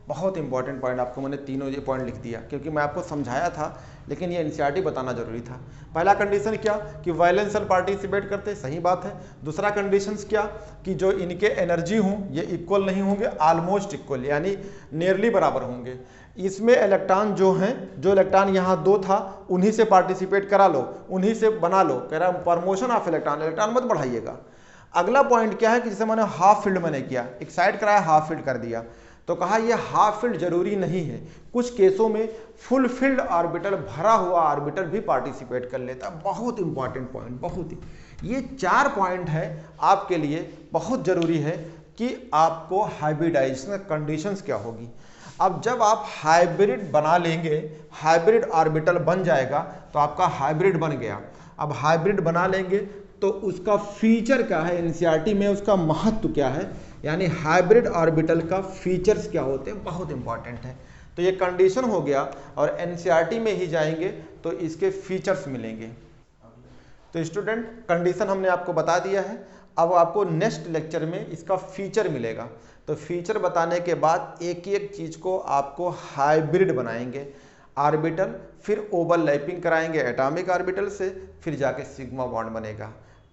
बहुत इंपॉर्टेंट पॉइंट। आपको मैंने तीनों ये पॉइंट लिख दिया क्योंकि मैं आपको समझाया था, लेकिन ये एनसीईआरटी बताना जरूरी था। पहला कंडीशन क्या कि वैलेंस शेल पार्टिसिपेट करते, सही बात है। दूसरा कंडीशंस क्या कि जो इनके एनर्जी हों ये इक्वल नहीं होंगे, ऑलमोस्ट इक्वल, यानी नियरली बराबर होंगे। इसमें इलेक्ट्रॉन जो हैं, जो इलेक्ट्रॉन यहाँ 2 था उन्हीं से पार्टिसिपेट करा लो, उन्हीं से बना लो। कह रहा है प्रमोशन ऑफ इलेक्ट्रॉन मत बढ़ाइएगा। अगला पॉइंट क्या है कि जैसे मैंने हाफ फील्ड मैंने किया, एक साइड कराया हाफ फील्ड कर दिया, तो कहा यह हाफ फील्ड जरूरी नहीं है। कुछ केसों में फुल फील्ड ऑर्बिटल, भरा हुआ ऑर्बिटल भी पार्टिसिपेट कर लेता है। बहुत इंपॉर्टेंट पॉइंट, बहुत ही। ये 4 पॉइंट है आपके लिए, बहुत जरूरी है कि आपको हाइब्रिडाइजेशन कंडीशंस क्या होगी। अब जब आप हाइब्रिड बना लेंगे, हाइब्रिड ऑर्बिटल बन जाएगा तो आपका हाइब्रिड बन गया। अब हाइब्रिड बना लेंगे तो उसका फीचर क्या है, एनसीईआरटी में उसका महत्व क्या है, यानी हाइब्रिड ऑर्बिटल का फीचर्स क्या होते हैं, बहुत इंपॉर्टेंट है। तो ये कंडीशन हो गया और एनसीईआरटी में ही जाएंगे तो इसके फीचर्स मिलेंगे। तो स्टूडेंट, कंडीशन हमने आपको बता दिया है। अब आपको नेक्स्ट लेक्चर में इसका फीचर मिलेगा। तो फीचर बताने के बाद एक एक चीज को आपको हाइब्रिड बनाएंगे ऑर्बिटल, फिर ओवरलैपिंग कराएंगे एटॉमिक ऑर्बिटल से, फिर जाके सिग्मा बॉन्ड बनेगा।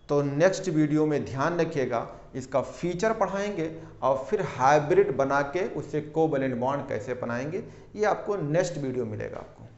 तो नेक्स्ट वीडियो में ध्यान रखिएगा, इसका फीचर पढ़ाएंगे और फिर हाइब्रिड बना के उससे कोवैलेंट बॉन्ड कैसे बनाएंगे, ये आपको नेक्स्ट वीडियो मिलेगा आपको।